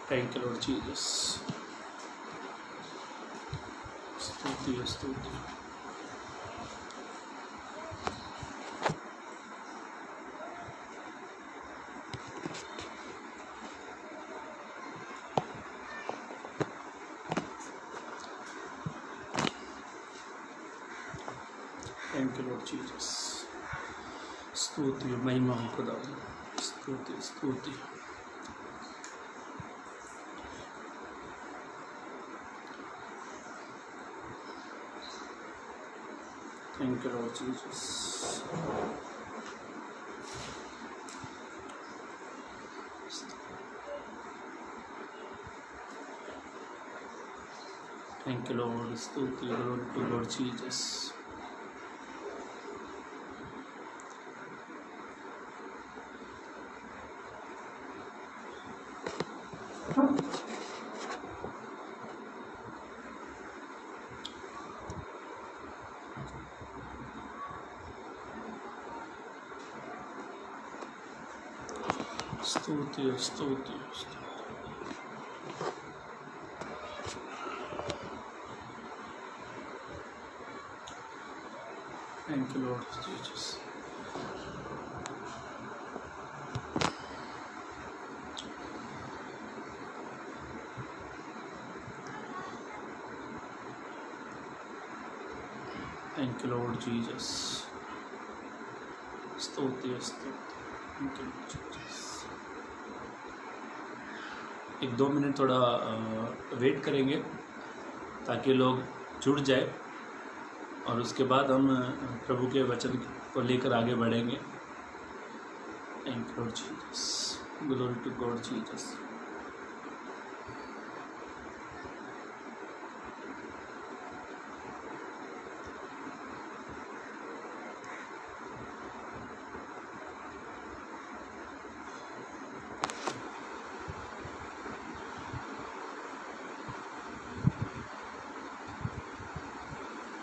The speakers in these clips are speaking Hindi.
Thank you, Lord Jesus. स्तुति स्तुति। Thank you, Lord Jesus. स्तुति महिमा हो खुदा। स्तुति स्तुति। Thank you, Lord Jesus. Thank you, Lord. स्तुति Lord to Lord Jesus. स्तुति स्तुति। Thank you, Lord Jesus. Thank you, Lord Jesus. स्तुति स्तुति। Thank you, Lord Jesus. 1-2 minute थोड़ा वेट करेंगे ताकि लोग जुड़ जाए और उसके बाद हम प्रभु के वचन को लेकर आगे बढ़ेंगे। Thank you lord Jesus, glory to God Jesus.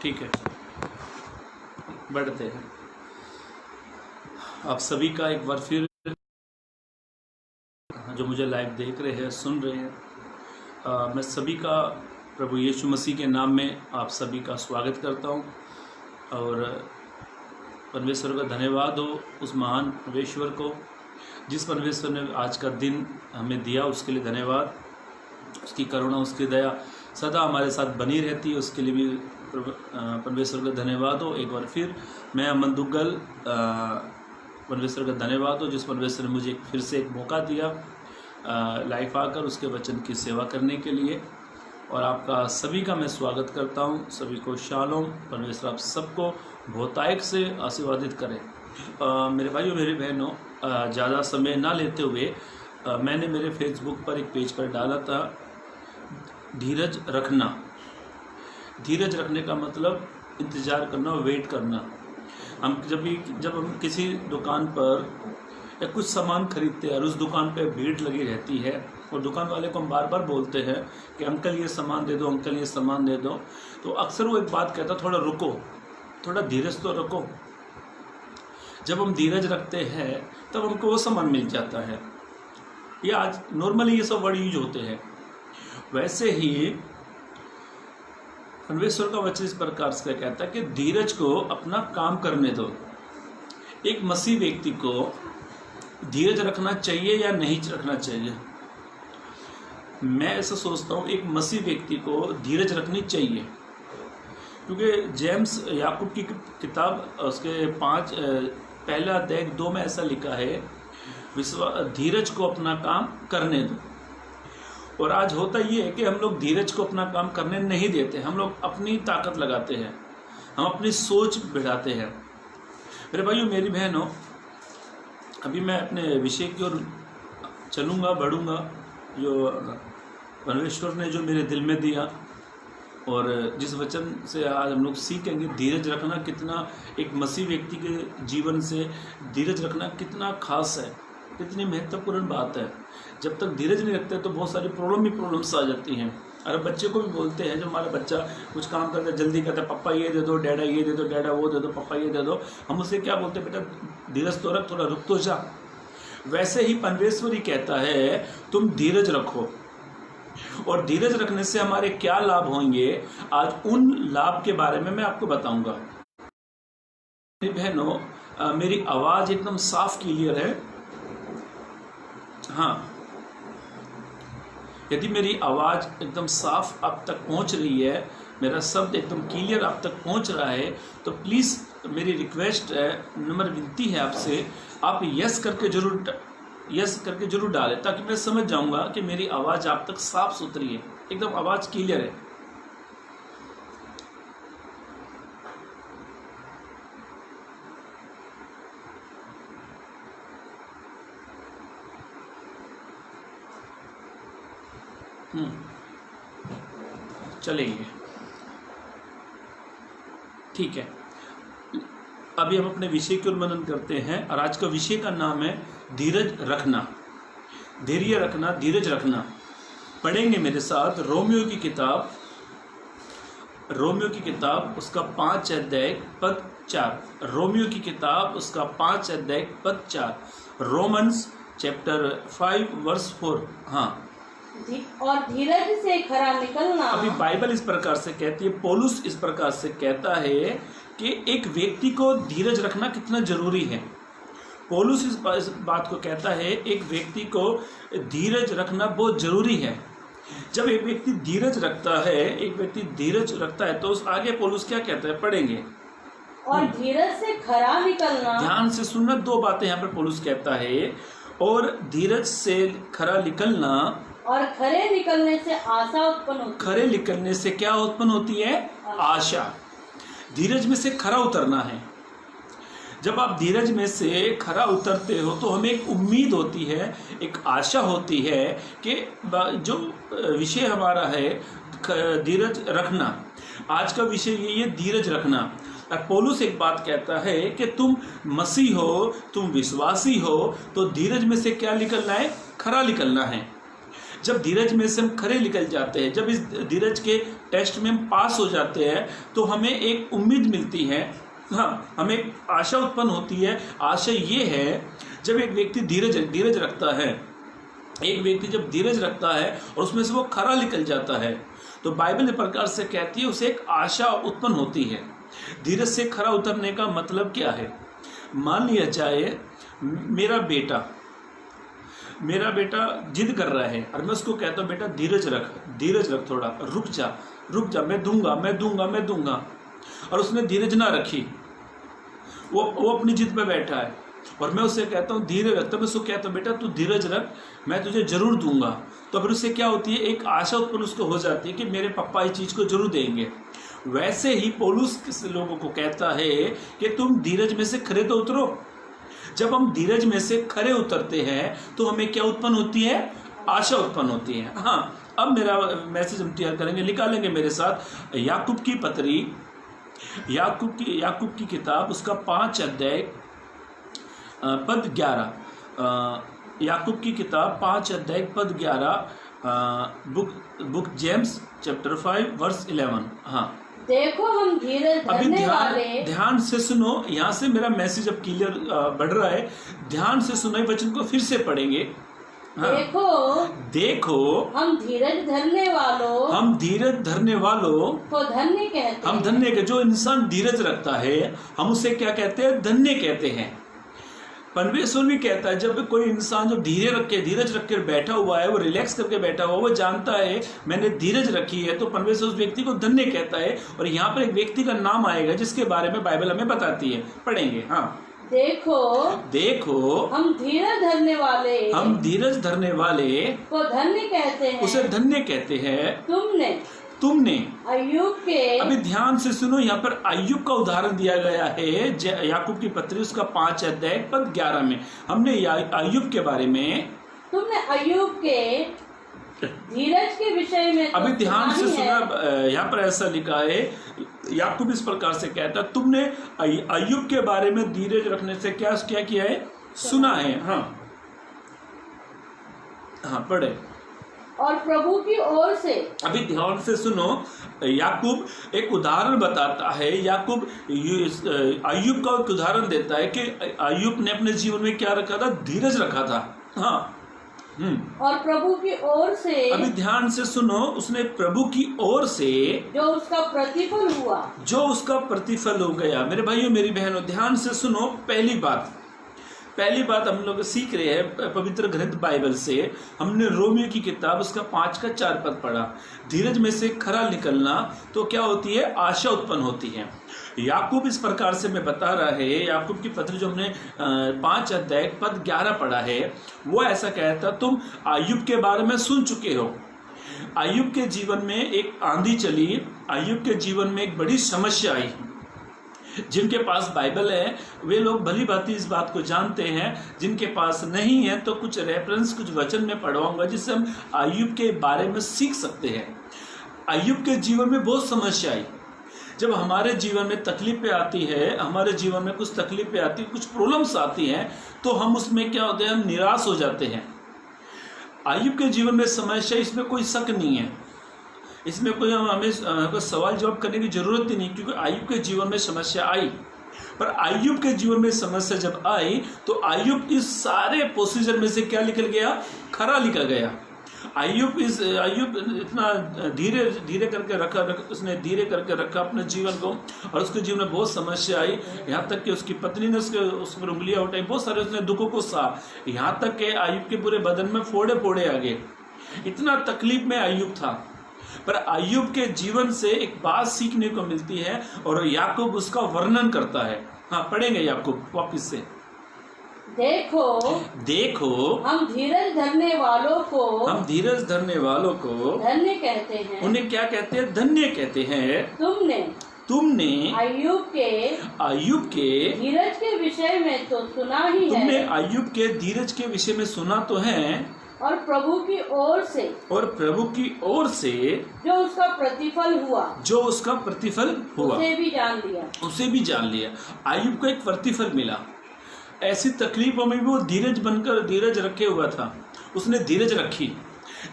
ठीक है, बढ़ते हैं। आप सभी का एक बार फिर जो मुझे लाइव देख रहे हैं, सुन रहे हैं, मैं सभी का प्रभु यीशु मसीह के नाम में आप सभी का स्वागत करता हूं और परमेश्वर का धन्यवाद हो उस महान परमेश्वर को, जिस परमेश्वर ने आज का दिन हमें दिया, उसके लिए धन्यवाद। उसकी करुणा, उसकी दया सदा हमारे साथ बनी रहती है, उसके लिए भी परमेश्वर का धन्यवाद हो। एक बार फिर मैं अमन दुग्गल, परमेश्वर का धन्यवाद हो जिस परमेश्वर ने मुझे फिर से एक मौका दिया लाइफ आकर उसके वचन की सेवा करने के लिए। और आपका सभी का मैं स्वागत करता हूं। सभी को शालोम। परमेश्वर आप सबको बहुतायत से आशीर्वादित करें। मेरे भाइयों, मेरी बहनों, ज़्यादा समय ना लेते हुए मैंने मेरे फेसबुक पर एक पेज पर डाला था, धीरज रखना। धीरज रखने का मतलब इंतज़ार करना, वेट करना। हम जब हम किसी दुकान पर या कुछ सामान खरीदते हैं और उस दुकान पर भीड़ लगी रहती है और दुकान वाले को हम बार बार बोलते हैं कि अंकल ये सामान दे दो, अंकल ये सामान दे दो, तो अक्सर वो एक बात कहता, थोड़ा रुको, थोड़ा धीरज तो रखो। जब हम धीरज रखते हैं तब हमको वो सामान मिल जाता है। ये आज नॉर्मली ये सब वर्ड यूज होते हैं। वैसे ही परमेश्वर का वचन इस प्रकार से कहता है कि धीरज को अपना काम करने दो। एक मसीह व्यक्ति को धीरज रखना चाहिए या नहीं रखना चाहिए? मैं ऐसा सोचता हूँ, एक मसीह व्यक्ति को धीरज रखनी चाहिए, क्योंकि जेम्स याकूब की किताब उसके 5 पहला अध्याय 2 में ऐसा लिखा है, धीरज को अपना काम करने दो। और आज होता ये है कि हम लोग धीरज को अपना काम करने नहीं देते। हम लोग अपनी ताकत लगाते हैं, हम अपनी सोच बढ़ाते हैं। मेरे भाइयों, मेरी बहनों, अभी मैं अपने विषय की ओर चलूँगा, बढ़ूँगा, जो परमेश्वर ने जो मेरे दिल में दिया और जिस वचन से आज हम लोग सीखेंगे धीरज रखना कितना एक मसीह व्यक्ति के जीवन से धीरज रखना कितना खास है, कितनी महत्वपूर्ण बात है। जब तक धीरज नहीं रखते तो बहुत सारी प्रॉब्लम्स आ जाती हैं। अरे बच्चे को भी बोलते हैं, जब हमारा बच्चा कुछ काम करता है जल्दी कहता है, पापा ये दे दो, डैडा ये दे दो, डैडा वो दे दो, पापा ये दे दो, हम उसे क्या बोलते हैं, बेटा धीरज तो रख, थोड़ा रुक तो जा। वैसे ही परमेश्वर ही कहता है तुम धीरज रखो। और धीरज रखने से हमारे क्या लाभ होंगे, आज उन लाभ के बारे में मैं आपको बताऊंगा। बहनों, मेरी आवाज एकदम साफ क्लियर है? हाँ, यदि मेरी आवाज एकदम साफ आप तक पहुंच रही है, मेरा शब्द एकदम क्लियर आप तक पहुंच रहा है, तो प्लीज मेरी रिक्वेस्ट है, नम्र विनती है आपसे, आप यस करके जरूर डालें, ताकि मैं समझ जाऊंगा कि मेरी आवाज आप तक साफ सुथरी है, एकदम आवाज क्लियर है। चलेंगे, ठीक है। अभी हम अपने विषय की ओर मनन करते हैं, और आज का विषय का नाम है धीरज रखना, धैर्य रखना, धीरज रखना। पढ़ेंगे मेरे साथ रोमियो की किताब उसका 5 अध्याय पद 4। रोमियो की किताब उसका 5 अध्याय पद 4। Romans chapter 5 verse 4। हाँ, और धीरज से खरा निकलना। अभी बाइबल इस प्रकार से कहती है, पौलुस इस प्रकार से कहता है कि एक व्यक्ति को धीरज रखना कितना जरूरी है। पौलुस इस बात को कहता है, एक व्यक्ति को धीरज रखना बहुत जरूरी है। जब एक व्यक्ति धीरज रखता है तो उस आगे पौलुस क्या कहता है, पढ़ेंगे। और धीरज से खरा निकलना, ध्यान से सुनना, 2 बातें यहाँ पर पौलुस कहता है, और धीरज से खरा निकलना, और खरे निकलने से आशा उत्पन्न होती है। खरे निकलने से क्या उत्पन्न होती है? आशा। धीरज में से खरा उतरना है। जब आप धीरज में से खरा उतरते हो तो हमें एक उम्मीद होती है, एक आशा होती है कि जो विषय हमारा है धीरज रखना, आज का विषय यही है, धीरज रखना। पौलुस एक बात कहता है कि तुम मसीह हो, तुम विश्वासी हो, तो धीरज में से क्या निकलना है? खरा निकलना है। जब धीरज में से हम खरे निकल जाते हैं, जब इस धीरज के टेस्ट में हम पास हो जाते हैं, तो हमें एक उम्मीद मिलती है, हाँ, हमें एक आशा उत्पन्न होती है। आशा ये है, जब एक व्यक्ति धीरज रखता है, एक व्यक्ति जब धीरज रखता है और उसमें से वो खरा निकल जाता है, तो बाइबल इस प्रकार से कहती है, उसे एक आशा उत्पन्न होती है। धीरज से खरा उतरने का मतलब क्या है? मान लिया जाए मेरा बेटा जिद कर रहा है, और मैं उसको कहता हूँ, बेटा धीरज रख, थोड़ा रुक जा, मैं दूंगा, और उसने धीरज ना रखी, वो अपनी जिद पे बैठा है, और मैं उससे कहता हूँ धीरज रख, तो मैं उसको कहता हूँ, बेटा तू धीरज रख, मैं तुझे जरूर दूंगा। तो फिर उससे क्या होती है? एक आशा उत्पन्न उसको हो जाती है कि मेरे पापा इस चीज़ को जरूर देंगे। वैसे ही पौलुस किस लोगों को कहता है कि तुम धीरज में से खरे तो उतरो। जब हम धीरज में से खरे उतरते हैं तो हमें क्या उत्पन्न होती है? आशा उत्पन्न होती है। हाँ, अब मेरा मैसेज हम तैयार करेंगे, निकालेंगे मेरे साथ याकूब की पत्री, याकूब की किताब उसका 5 अध्याय पद 11। याकूब की किताब 5 अध्याय पद 11, बुक जेम्स चैप्टर 5 वर्स 11। हाँ, देखो हम धीरज धरने वाले। ध्यान से सुनो, यहाँ से मेरा मैसेज अब क्लियर बढ़ रहा है। ध्यान से सुनो, वचन को फिर से पढ़ेंगे। हाँ, देखो हम धीरज धरने वालों को धन्य कहते हैं। हम धन्य के, जो इंसान धीरज रखता है हम उसे क्या कहते हैं? धन्य कहते हैं। परमेश्वर भी कहता है, जब कोई इंसान जो धीरज रख कर बैठा हुआ है, वो रिलैक्स करके बैठा हुआ, वो जानता है मैंने धीरज रखी है, तो परमेश्वर उस व्यक्ति को धन्य कहता है। और यहाँ पर एक व्यक्ति का नाम आएगा जिसके बारे में बाइबल हमें बताती है, पढ़ेंगे। हाँ, देखो हम धीरज धरने वाले को धन्य कहते हैं, उसे धन्य कहते हैं। तुमने अय्यूब के, अभी ध्यान से सुनो, यहाँ पर अय्यूब का उदाहरण दिया गया है याकूब की पत्री उसका 5 अध्याय पद 11 में। हमने अय्यूब के बारे में, तुमने अय्यूब के धीरज के विषय में अभी ध्यान से सुना, यहाँ पर ऐसा लिखा है, याकूब इस प्रकार से कहता, तुमने अय्यूब के बारे में धीरज रखने से क्या किया है? सुना है। हाँ, पढ़े। और प्रभु की ओर से, अभी ध्यान से सुनो, याकूब एक उदाहरण बताता है। याकूब अय्यूब का एक उदाहरण देता है कि अय्यूब ने अपने जीवन में क्या रखा था? धीरज रखा था। हाँ, और प्रभु की ओर से, अभी ध्यान से सुनो, उसने प्रभु की ओर से जो उसका प्रतिफल हुआ, जो उसका प्रतिफल हो गया। मेरे भाइयों मेरी बहनों, ध्यान से सुनो। पहली बात हम लोग सीख रहे हैं पवित्र ग्रंथ बाइबल से। हमने रोमियो की किताब उसका 5:4 पढ़ा। धीरज में से खरा निकलना तो क्या होती है? आशा उत्पन्न होती है। याकूब इस प्रकार से मैं बता रहा है, याकूब की पत्र जो हमने 5 अध्याय पद 11 पढ़ा है, वो ऐसा कहता, तुम अय्यूब के बारे में सुन चुके हो। अय्यूब के जीवन में एक आंधी चली, अय्यूब के जीवन में एक बड़ी समस्या आई। जिनके पास बाइबल है वे लोग भली भांति इस बात को जानते हैं, जिनके पास नहीं है तो कुछ रेफरेंस, कुछ वचन में पढ़वाऊंगा जिससे हम अय्यूब के बारे में सीख सकते हैं। अय्यूब के जीवन में बहुत समस्या आई। जब हमारे जीवन में तकलीफें आती है, हमारे जीवन में कुछ तकलीफें आती है, कुछ प्रॉब्लम्स आती हैं, तो हम उसमें क्या होते हैं? हम निराश हो जाते हैं। अय्यूब के जीवन में समस्या, इसमें कोई शक नहीं है, इसमें कोई हमें सवाल जवाब करने की जरूरत ही नहीं, क्योंकि अय्यूब के जीवन में समस्या आई। पर अय्यूब के जीवन में समस्या जब आई तो अय्यूब इस सारे प्रोसीजर में से क्या निकल गया? खरा निकल गया। अय्यूब इतना धीरे धीरे करके रखा, उसने धीरे करके रखा अपने जीवन को, और उसके जीवन में बहुत समस्या आई। यहाँ तक कि उसकी पत्नी ने उस पर उंगलियां उठाई, बहुत सारे उसने दुखों को सहा, यहाँ तक कि अय्यूब के पूरे बदन में फोड़े फोड़े आ गए। इतना तकलीफ में अय्यूब था। पर अय्यूब के जीवन से एक बात सीखने को मिलती है और याकूब उसका वर्णन करता है। हाँ, पढ़ेंगे याकूब वापिस से। देखो हम धीरज धरने वालों को धन्य कहते हैं। उन्हें क्या कहते हैं? धन्य कहते हैं। तुमने अय्यूब के धीरज के विषय में तो सुना ही है। तुमने अय्यूब के धीरज के विषय में सुना तो है, और प्रभु की ओर से जो उसका प्रतिफल हुआ उसे भी जान लिया। अय्यूब को एक प्रतिफल मिला। ऐसी तकलीफों में भी वो धीरज रखे हुआ था, उसने धीरज रखी।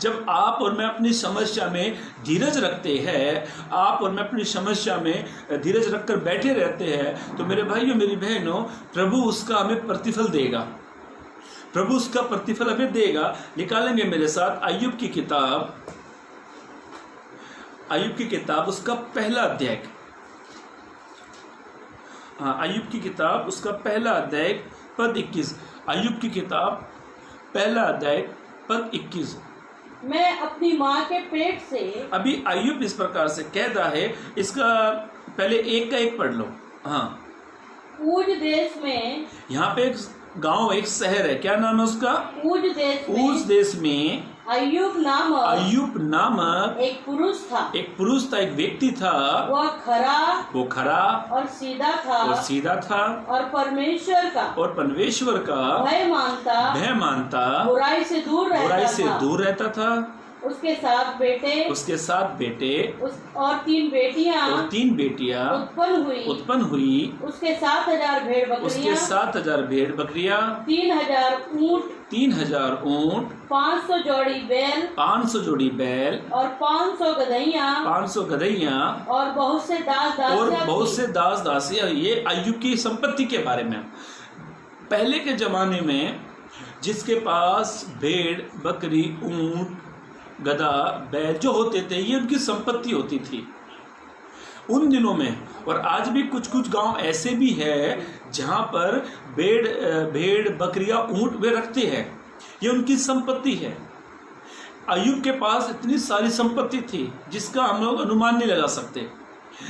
जब आप और मैं अपनी समस्या में धीरज रखते हैं, आप और मैं अपनी समस्या में धीरज रखकर बैठे रहते हैं, तो मेरे भाइयों मेरी बहनों, प्रभु उसका हमें प्रतिफल देगा। प्रभु उसका प्रतिफल हमें देगा। निकालेंगे मेरे साथ अय्यूब की किताब उसका पहला अध्याय। हाँ, अय्यूब की किताब उसका पहला अध्याय पद 21। अय्यूब की किताब पहला अध्याय पद 21। मैं अपनी माँ के पेट से, अभी अय्यूब इस प्रकार से कहता है, इसका पहले एक का एक पढ़ लो। हाँ, ऊज देश में, यहाँ पे एक गांव, एक शहर है, क्या नाम है उसका? ऊज देश में अय्यूब नामक एक पुरुष था, एक व्यक्ति था। वो खरा और सीधा था और परमेश्वर का भय मानता, बुराई से दूर रहता था। उसके साथ बेटे और 3 बेटियां उत्पन्न हुई। उसके 7,000 भेड़ बकरियां, 3,000 ऊंट, 500 जोड़ी बैल और 500 गधइयां और बहुत से दास दासियां। ये अय्यूब की संपत्ति के बारे में। पहले के जमाने में जिसके पास भेड़ बकरी ऊंट गधा बैल जो होते थे, ये उनकी संपत्ति होती थी उन दिनों में। और आज भी कुछ गांव ऐसे भी है जहां पर भेड़ बकरियां ऊंट वे रखते हैं, ये उनकी संपत्ति है। अय्यूब के पास इतनी सारी संपत्ति थी जिसका हम लोग अनुमान नहीं लगा सकते,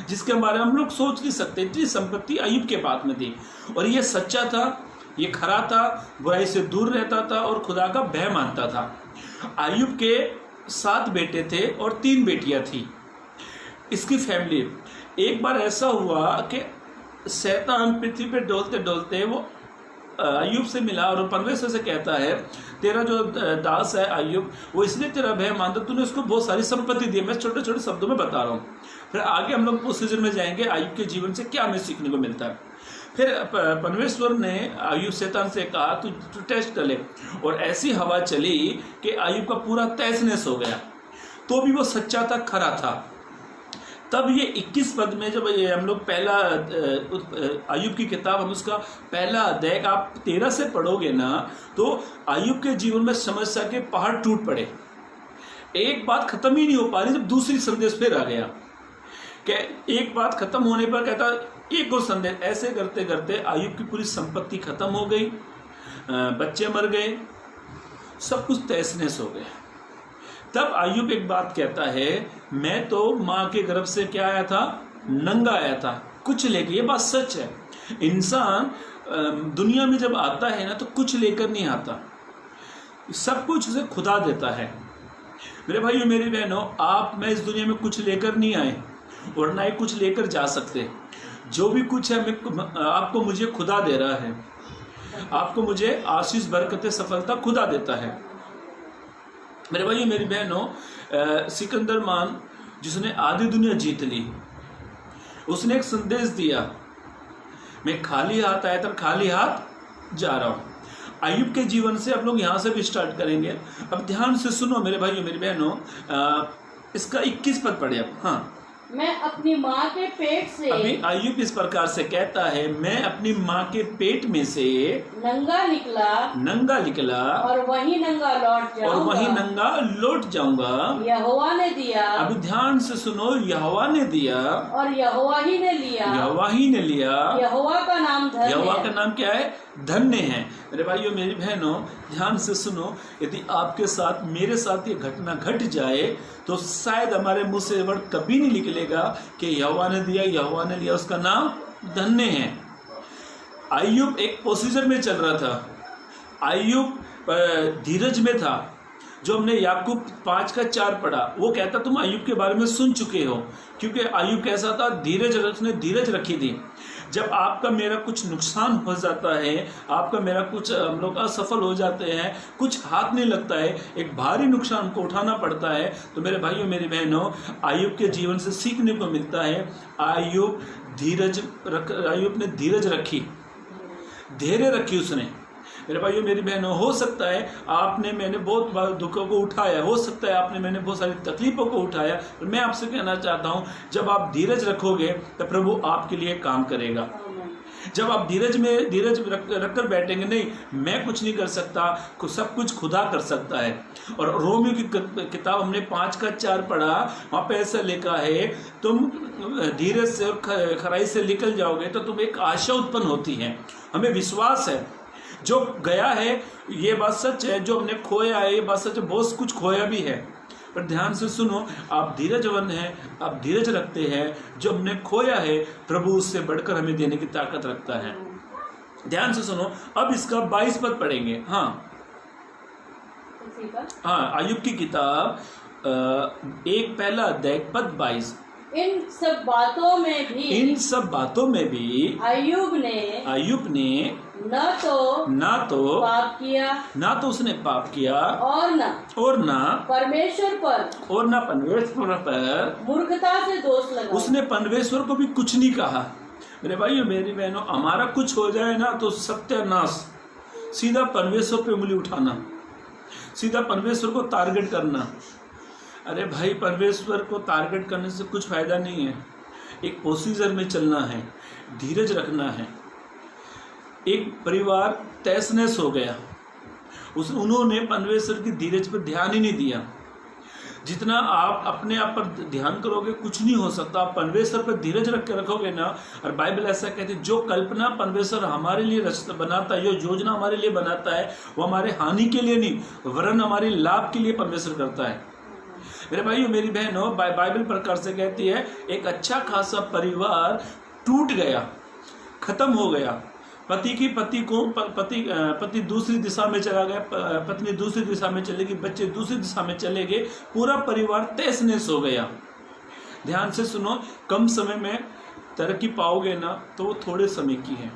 जिसके बारे में हम लोग सोच नहीं सकते। इतनी संपत्ति अय्यूब के पास में थी, और ये सच्चा था, ये खरा था, बुराई से दूर रहता था और खुदा का भय मानता था। अय्यूब के 7 बेटे थे और 3 बेटियां थी। इसकी फैमिली, एक बार ऐसा हुआ कि शैतान पृथ्वी पे डोलते डोलते वो अय्यूब से मिला और परमेश्वर से कहता है, तेरा जो दास है अय्यूब, वो इसलिए तेरा भय मानता, तूने उसको बहुत सारी संपत्ति दी। मैं छोटे छोटे शब्दों में बता रहा हूँ, फिर आगे हम लोग प्रोसीजर में जाएंगे अय्यूब के जीवन से क्या हमें सीखने को मिलता है। फिर परमेश्वर ने अय्यूब शैतान से कहा, तू टेस्ट कर ले, और ऐसी हवा चली कि अय्यूब का पूरा तहस नहस हो गया। तो भी वो सच्चा था, खरा था। तब ये 21 पद में जब ये हम लोग पहला अय्यूब की किताब, हम उसका पहला अध्याय आप 13 से पढ़ोगे ना, तो अय्यूब के जीवन में समस्या के पहाड़ टूट पड़े। एक बात खत्म ही नहीं हो पा रही, जब दूसरी संदेश फिर आ गया कि एक बात खत्म होने पर कहता एक और संदेश। ऐसे करते करते अय्यूब की पूरी संपत्ति खत्म हो गई, बच्चे मर गए, सब कुछ तहस नहस हो गया। तब अय्यूब एक बात कहता है, मैं तो माँ के गर्भ से क्या आया था, नंगा आया था, कुछ लेकर। ये बात सच है। इंसान दुनिया में जब आता है ना तो कुछ लेकर नहीं आता, सब कुछ उसे खुदा देता है। मेरे भाइयों मेरी बहनों, आप मैं इस दुनिया में कुछ लेकर नहीं आए और ना ही कुछ लेकर जा सकते। जो भी कुछ है आपको मुझे खुदा दे रहा है। आपको मुझे आशीष बरकतें सफलता खुदा देता है। मेरे भाइयों मेरी बहनों, सिकंदर मान जिसने आधी दुनिया जीत ली, उसने एक संदेश दिया, मैं खाली हाथ आया था, खाली हाथ जा रहा हूँ। अय्यूब के जीवन से हम लोग यहाँ से भी स्टार्ट करेंगे। अब ध्यान से सुनो मेरे भाइयों मेरी बहनों, इसका 21 पद पढ़े अब। हाँ, मैं अपनी माँ के पेट से, अभी अय्यूब इस प्रकार से कहता है, मैं अपनी माँ के पेट में से नंगा निकला और वही नंगा लौट जाऊंगा यहोवा ने दिया। अभी ध्यान से सुनो, यहोवा ने दिया और यहोवा ही ने लिया। यहोवा का नाम धन्य है। यहोवा का नाम क्या है? धन्य है। मेरे भाइयों मेरी बहनों, ध्यान से सुनो, यदि आपके साथ मेरे साथ ये घटना घट जाए तो शायद हमारे मुंह से वर्ड कभी नहीं निकलेगा कि यहोवा ने दिया, यहोवा ने लिया, उसका नाम धन्य है। अय्यूब एक प्रोसीजर में चल रहा था। अय्यूब धीरज में था। जो हमने याकूब 5:4 पढ़ा, वो कहता तुम अय्यूब के बारे में सुन चुके हो, क्योंकि अय्यूब कैसा था, धीरज रखी थी। जब आपका मेरा कुछ नुकसान हो जाता है, आपका मेरा कुछ हम लोग असफल हो जाते हैं, कुछ हाथ नहीं लगता है, एक भारी नुकसान को उठाना पड़ता है, तो मेरे भाइयों मेरी बहनों, अय्यूब के जीवन से सीखने को मिलता है। अय्यूब ने धीरज रखी, धैर्य रखी उसने। मेरे भाइयों मेरी बहनों, हो सकता है आपने मैंने बहुत बार दुखों को उठाया, हो सकता है आपने मैंने बहुत सारी तकलीफों को उठाया, पर मैं आपसे कहना चाहता हूं, जब आप धीरज रखोगे तो प्रभु आपके लिए काम करेगा। जब आप धीरज रखकर बैठेंगे, नहीं मैं कुछ नहीं कर सकता, सब कुछ खुदा कर सकता है। और रोमियो की किताब हमने 5:4 पढ़ा, वहाँ पे ऐसा लिखा है, तुम धीरज से और खराई से निकल जाओगे तो तुम्हें एक आशा उत्पन्न होती है। हमें विश्वास है, जो गया है ये बात सच है, जो हमने खोया है ये बात सच है, बहुत कुछ खोया भी है, पर ध्यान से सुनो, आप धीरजवन हैं, आप धीरज रखते हैं। जो हमने खोया है प्रभु उससे बढ़कर हमें देने की ताकत रखता है। ध्यान से सुनो, अब इसका 22 पद पढ़ेंगे। हाँ, अय्यूब की किताब पहला अध्याय पद 22। इन सब बातों में भी अय्यूब ने ना तो उसने पाप किया और ना परमेश्वर पर मूर्खता से दोष लगा। उसने परमेश्वर को भी कुछ नहीं कहा। मेरे भाइयों मेरी बहनों, हमारा कुछ हो जाए ना तो सत्यानाश, सीधा परमेश्वर पे उंगली उठाना, सीधा परमेश्वर को टारगेट करना। अरे भाई, परमेश्वर को टारगेट करने से कुछ फायदा नहीं है। एक प्रोसीजर में चलना है, धीरज रखना है। एक परिवार तहस नहस हो गया, उन्होंने परमेश्वर की धीरज पर ध्यान ही नहीं दिया। जितना आप अपने आप पर ध्यान करोगे कुछ नहीं हो सकता। आप परमेश्वर पर धीरज रख के रखोगे ना, और बाइबल ऐसा कहती है, जो कल्पना परमेश्वर हमारे लिए बनाता है, जो योजना हमारे लिए बनाता है, वो हमारे हानि के लिए नहीं वरन हमारे लाभ के लिए परमेश्वर करता है। मेरे भाइयों मेरी बहनों, बाइबल प्रकार से कहती है, एक अच्छा खासा परिवार टूट गया, खत्म हो गया। पति दूसरी दिशा में चला गया, पत्नी दूसरी दिशा में चलेगी, बच्चे दूसरी दिशा में चले गए, पूरा परिवार तहस नहस हो गया। ध्यान से सुनो, कम समय में तरक्की पाओगे ना तो वो थोड़े समय की है,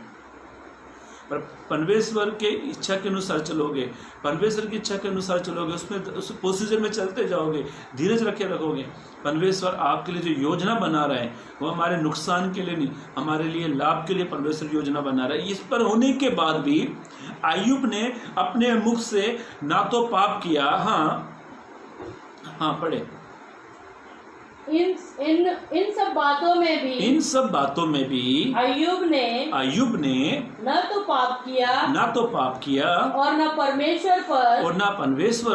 पर परमेश्वर के इच्छा के अनुसार चलोगे, परमेश्वर की इच्छा के अनुसार चलोगे, उसमें उस प्रोसीजर में चलते जाओगे, धीरज रखे रखोगे, परमेश्वर आपके लिए जो योजना बना रहा है वो हमारे नुकसान के लिए नहीं, हमारे लिए लाभ के लिए परमेश्वर योजना बना रहा है। इस पर होने के बाद भी अय्यूब ने अपने मुख से ना तो पाप किया, हाँ पढ़े, इन सब बातों में भी अय्यूब ने न तो पाप किया और न परमेश्वर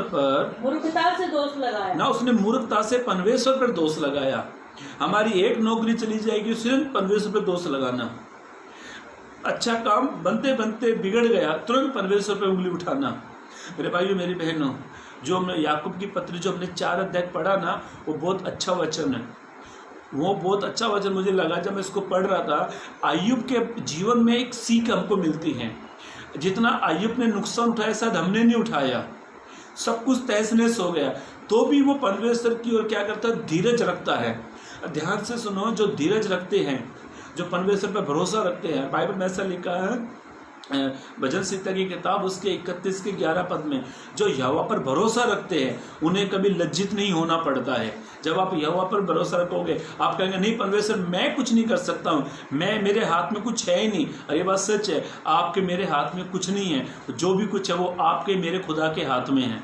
पर मूर्खता से दोष लगाया। ना उसने मूर्खता से परमेश्वर पर दोष लगाया। हमारी एक नौकरी चली जाएगी, सिर्फ परमेश्वर पर दोष लगाना। अच्छा काम बनते बनते बिगड़ गया, तुरंत परमेश्वर पर उंगली उठाना। मेरे भाइयों मेरी बहनों, जो हमने याकूब की पत्री जो हमने 4 अध्याय पढ़ा ना, वो बहुत अच्छा वचन है। वो बहुत अच्छा वचन मुझे लगा जब मैं इसको पढ़ रहा था। अय्यूब के जीवन में एक सीख हमको मिलती है। जितना अय्यूब ने नुकसान उठाया शायद हमने नहीं उठाया। सब कुछ तहस नहस हो गया तो भी वो परमेश्वर की ओर क्या करता है, धीरज रखता है। ध्यान से सुनो, जो धीरज रखते हैं, जो परमेश्वर पर भरोसा रखते हैं, बाइबल में ऐसा लिखा है भजन संहिता की किताब उसके 31 के 11 पद में, जो यहोवा पर भरोसा रखते हैं उन्हें कभी लज्जित नहीं होना पड़ता है। जब आप यहोवा पर भरोसा रखोगे, आप कहेंगे नहीं परमेश्वर मैं कुछ नहीं कर सकता हूँ, मेरे हाथ में कुछ है ही नहीं। और ये बात सच है, आपके मेरे हाथ में कुछ नहीं है। जो भी कुछ है वो आपके मेरे खुदा के हाथ में है।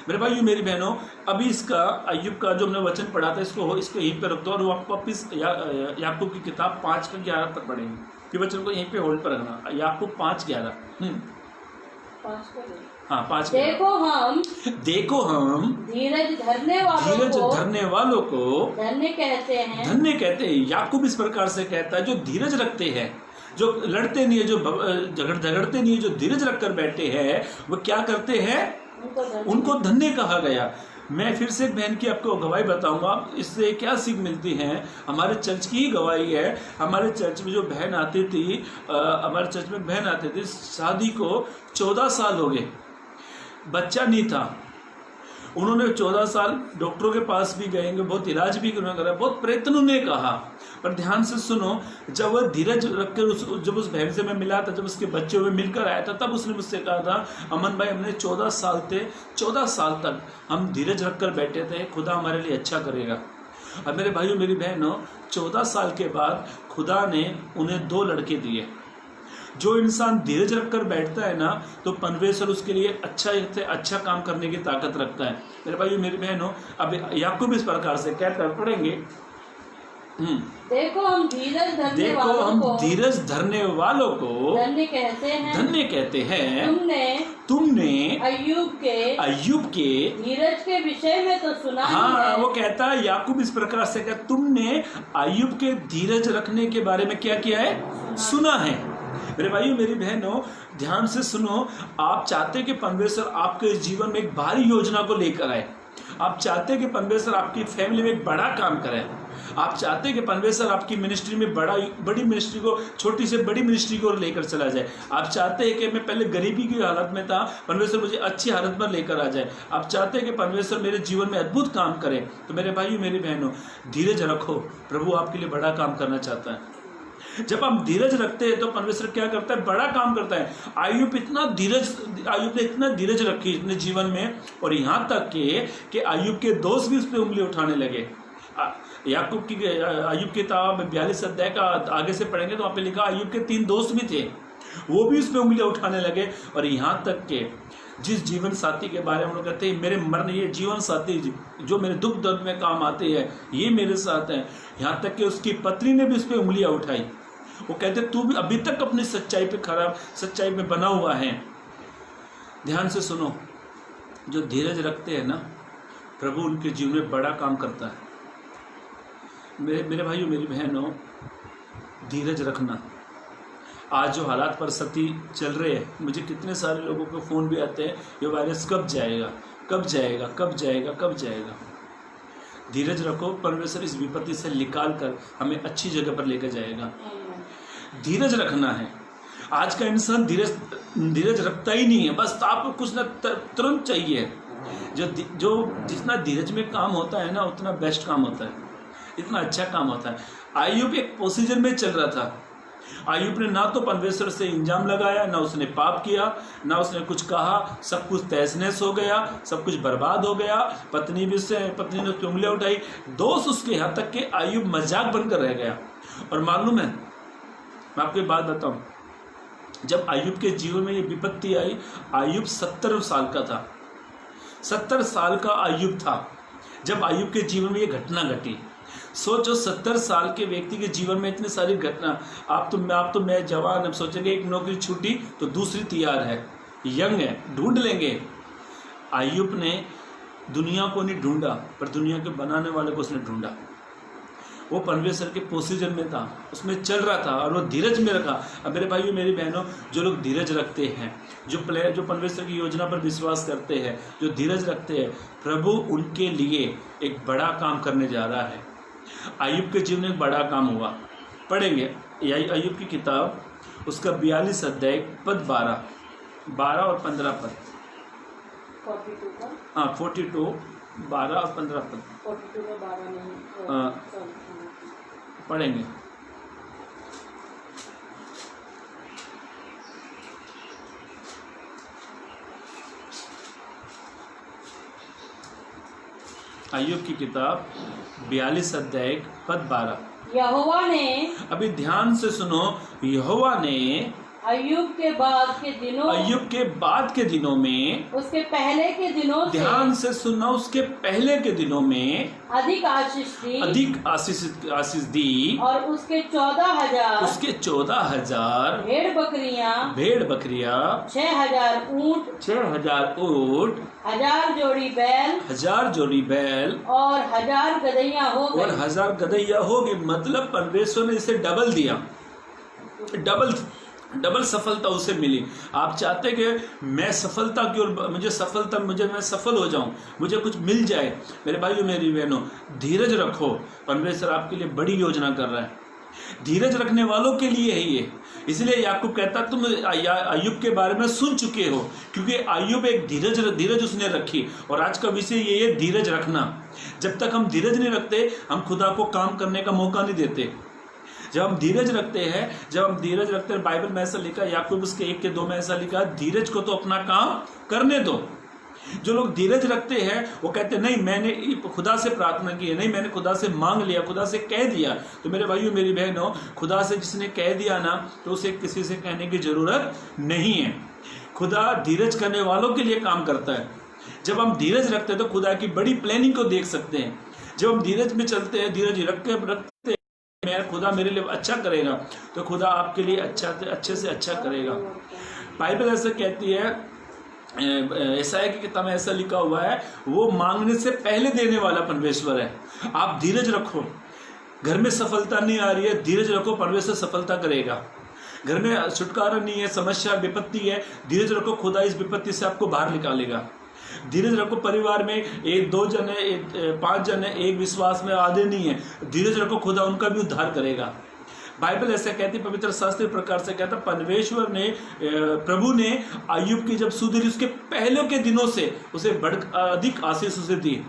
मेरे भाइयों मेरी बहनों, अभी इसका अय्यूब का जो हमने वचन पढ़ा था इसको यहीं पे रख दो और वो आपको वापिस याकूब की किताब 5 का 11 तक पढ़ेंगे। कि वचन को यहीं पे होल्ड पर रखना। याकूब 5:11। हाँ 5। देखो हम धीरज धरने वालों को धन्य कहते हैं। याकूब इस प्रकार से कहता है, जो धीरज रखते हैं, जो लड़ते नहीं है, जो झगड़ते नहीं है, जो धीरज रखकर बैठे हैं, वो क्या करते हैं, उनको धन्य कहा गया। मैं फिर से एक बहन की आपको गवाही बताऊंगा, इससे क्या सीख मिलती है। हमारे चर्च की ही गवाही है। हमारे चर्च में जो बहन आती थी, शादी को 14 साल हो गए, बच्चा नहीं था। उन्होंने 14 साल डॉक्टरों के पास भी गएंगे, बहुत इलाज भी करा, बहुत प्रयत्न उन्हें कहा। पर ध्यान से सुनो, जब वह धीरज रखकर जब उस बहन से मैं मिला था, जब उसके बच्चों में मिलकर आया था, तब उसने मुझसे कहा था, अमन भाई हमने 14 साल तक हम धीरज रखकर बैठे थे, खुदा हमारे लिए अच्छा करेगा। अब मेरे भाइयों मेरी बहनों, 14 साल के बाद खुदा ने उन्हें 2 लड़के दिए। जो इंसान धीरज रखकर बैठता है ना, तो परमेश्वर उसके लिए अच्छा काम करने की ताकत रखता है। मेरे भाइयों मेरी बहनों, अब याकूब इस प्रकार से क्या कर पढ़ेंगे। देखो हम धीरज धरने वालों को धन्य कहते हैं। तुमने अय्यूब के धीरज के विषय में तो सुना ही है। वो कहता है, याकूब इस प्रकार से कहता, तुमने अय्यूब के धीरज रखने के बारे में क्या किया है, सुना है। मेरे भाइयों मेरी बहनों, ध्यान से सुनो। आप चाहते कि परमेश्वर आपके जीवन में एक भारी योजना को लेकर आए। आप चाहते हैं कि परमेश्वर आपकी फैमिली में एक बड़ा काम करे। आप चाहते हैं कि परमेश्वर आपकी मिनिस्ट्री में बड़ी मिनिस्ट्री को, छोटी से बड़ी मिनिस्ट्री को लेकर चला जाए। आप चाहते हैं कि मैं पहले गरीबी की हालत में था, परमेश्वर मुझे अच्छी हालत में लेकर आ जाए। आप चाहते हैं कि परमेश्वर मेरे जीवन में अद्भुत काम करे। तो मेरे भाइयों मेरी बहनों, धीरज रखो, प्रभु आपके लिए बड़ा काम करना चाहता है। जब हम धीरज रखते हैं तो परमेश्वर क्या करता है, बड़ा काम करता है। अय्यूब ने इतना धीरज रखी अपने जीवन में, और यहाँ तक कि अय्यूब के दोस्त भी उस पर उंगली उठाने लगे। अय्यूब की किताब 42 अध्याय का आगे से पढ़ेंगे तो वहाँ पे लिखा, अय्यूब के 3 दोस्त भी थे, वो भी उस पर उंगलियां उठाने लगे। और यहाँ तक के जिस जीवन साथी के बारे में लोग कहते हैं, मेरे मरने ये जीवन साथी जो मेरे दुख दर्द में काम आते हैं, ये मेरे साथ हैं, यहाँ तक कि उसकी पत्नी ने भी उस पर उंगलियां उठाई। वो कहते तू भी अभी तक अपनी सच्चाई पे बना हुआ है। ध्यान से सुनो, जो धीरज रखते हैं ना, प्रभु उनके जीवन में बड़ा काम करता है। मेरे भाइयों मेरी बहनों, धीरज रखना। आज जो हालात परिस्थिति चल रहे हैं, मुझे कितने सारे लोगों के फ़ोन भी आते हैं, ये वायरस कब जाएगा, कब जाएगा, कब जाएगा, कब जाएगा। धीरज रखो, परमेश्वर इस विपत्ति से निकाल कर हमें अच्छी जगह पर लेकर जाएगा। धीरज रखना है। आज का इंसान धीरज रखता ही नहीं है, बस आपको कुछ ना तुरंत चाहिए। जो जितना धीरज में काम होता है ना, उतना बेस्ट काम होता है, इतना अच्छा काम होता है। अय्यूब एक पोजीशन में चल रहा था। अय्यूब ने ना तो परमेश्वर से इंजाम लगाया, ना उसने पाप किया, ना उसने कुछ कहा। सब कुछ तहस नहस हो गया, सब कुछ बर्बाद हो गया। पत्नी ने उसकी उंगलियां उठाई, दोस्त उसके, यहाँ तक कि अय्यूब मजाक बनकर रह गया। और मालूम है, मैं आपको एक बात बताऊं, जब अय्यूब के जीवन में ये विपत्ति आई, अय्यूब 70 साल का था। 70 साल का अय्यूब था जब अय्यूब के जीवन में ये घटना घटी। सोचो 70 साल के व्यक्ति के जीवन में इतनी सारी घटना। आप तो मैं जवान, अब सोचेंगे एक नौकरी छूटी तो दूसरी तैयार है, यंग है, ढूंढ लेंगे। अय्यूब ने दुनिया को नहीं ढूंढा, पर दुनिया के बनाने वाले को उसने ढूंढा। वो परमेश्वर के प्रोसीजर में था, उसमें चल रहा था और वो धीरज में रखा। अब मेरे भाइयों मेरी बहनों, जो लोग धीरज रखते हैं, जो परमेश्वर की योजना पर विश्वास करते हैं, जो धीरज रखते हैं, प्रभु उनके लिए एक बड़ा काम करने जा रहा है। अय्यूब के जीवन में एक बड़ा काम हुआ। पढ़ेंगे अय्यूब की किताब, उसका 42 अध्याय पद 12 और 15 पद। 42 12 और 15 पद 42 में 12 नहीं पढ़ेंगे। अय्यूब की किताब 42 अध्याय पद 12। यहोवा ने, अभी ध्यान से सुनो, यहोवा ने अय्यूब के बाद के दिनों में, उसके पहले के दिनों से, ध्यान से सुनना, उसके पहले के दिनों में अधिक आशीष दी और उसके 14,000 भेड़ बकरियां 6,000 ऊंट 1,000 जोड़ी बैल और 1,000 गदहिया हो गई। मतलब परमेश्वर ने इसे डबल दिया, डबल सफलता उसे मिली। आप चाहते कि मैं सफलता की ओर, मैं सफल हो जाऊं, मुझे कुछ मिल जाए। मेरे भाइयों मेरी बहनों, धीरज रखो, परमेश्वर आपके लिए बड़ी योजना कर रहा है। धीरज रखने वालों के लिए है ये। इसलिए याकूब कहता, तुम अय्यूब के बारे में सुन चुके हो, क्योंकि अय्यूब एक धीरज उसने रखी। और आज का विषय ये है, धीरज रखना। जब तक हम धीरज नहीं रखते, हम खुदा को काम करने का मौका नहीं देते। जब हम धीरज रखते हैं, बाइबल में ऐसा लिखा, याकूब उसके 1-2 में ऐसा लिखा, धीरज को तो अपना काम करने दो। जो लोग धीरज रखते हैं वो कहते नहीं, मैंने खुदा से प्रार्थना की है, नहीं मैंने खुदा से मांग लिया, खुदा से कह दिया। तो मेरे भाइयों मेरी बहनों, खुदा से जिसने कह दिया ना, तो उसे किसी से कहने की जरूरत नहीं है। खुदा धीरज करने वालों के लिए काम करता है। जब हम धीरज रखते हैं तो खुदा की बड़ी प्लानिंग को देख सकते हैं। जब हम धीरज में चलते हैं, धीरज रखते खुदा मेरे लिए अच्छा करेगा, तो खुदा आपके लिए अच्छे से अच्छा करेगा। बाइबल ऐसा कहती है, यशायाह की किताब में ऐसा लिखा हुआ है, वो मांगने से पहले देने वाला परमेश्वर है। आप धीरज रखो। घर में सफलता नहीं आ रही है, धीरज रखो, परमेश्वर सफलता करेगा। घर में छुटकारा नहीं है, समस्या विपत्ति है, धीरज रखो, खुदा इस विपत्ति से आपको बाहर निकालेगा। धीरज रखो। परिवार में 1-2 जन है, 5 जन है, एक विश्वास में आधे नहीं है, धीरज रखो, खुदा उनका भी उद्धार करेगा। बाइबल ऐसा कहती है, पवित्र शास्त्र प्रकार से कहता, परमेश्वर ने, प्रभु ने अय्यूब की जब सुधरी, उसके पहले के दिनों से उसे अधिक आशीष उसे दी।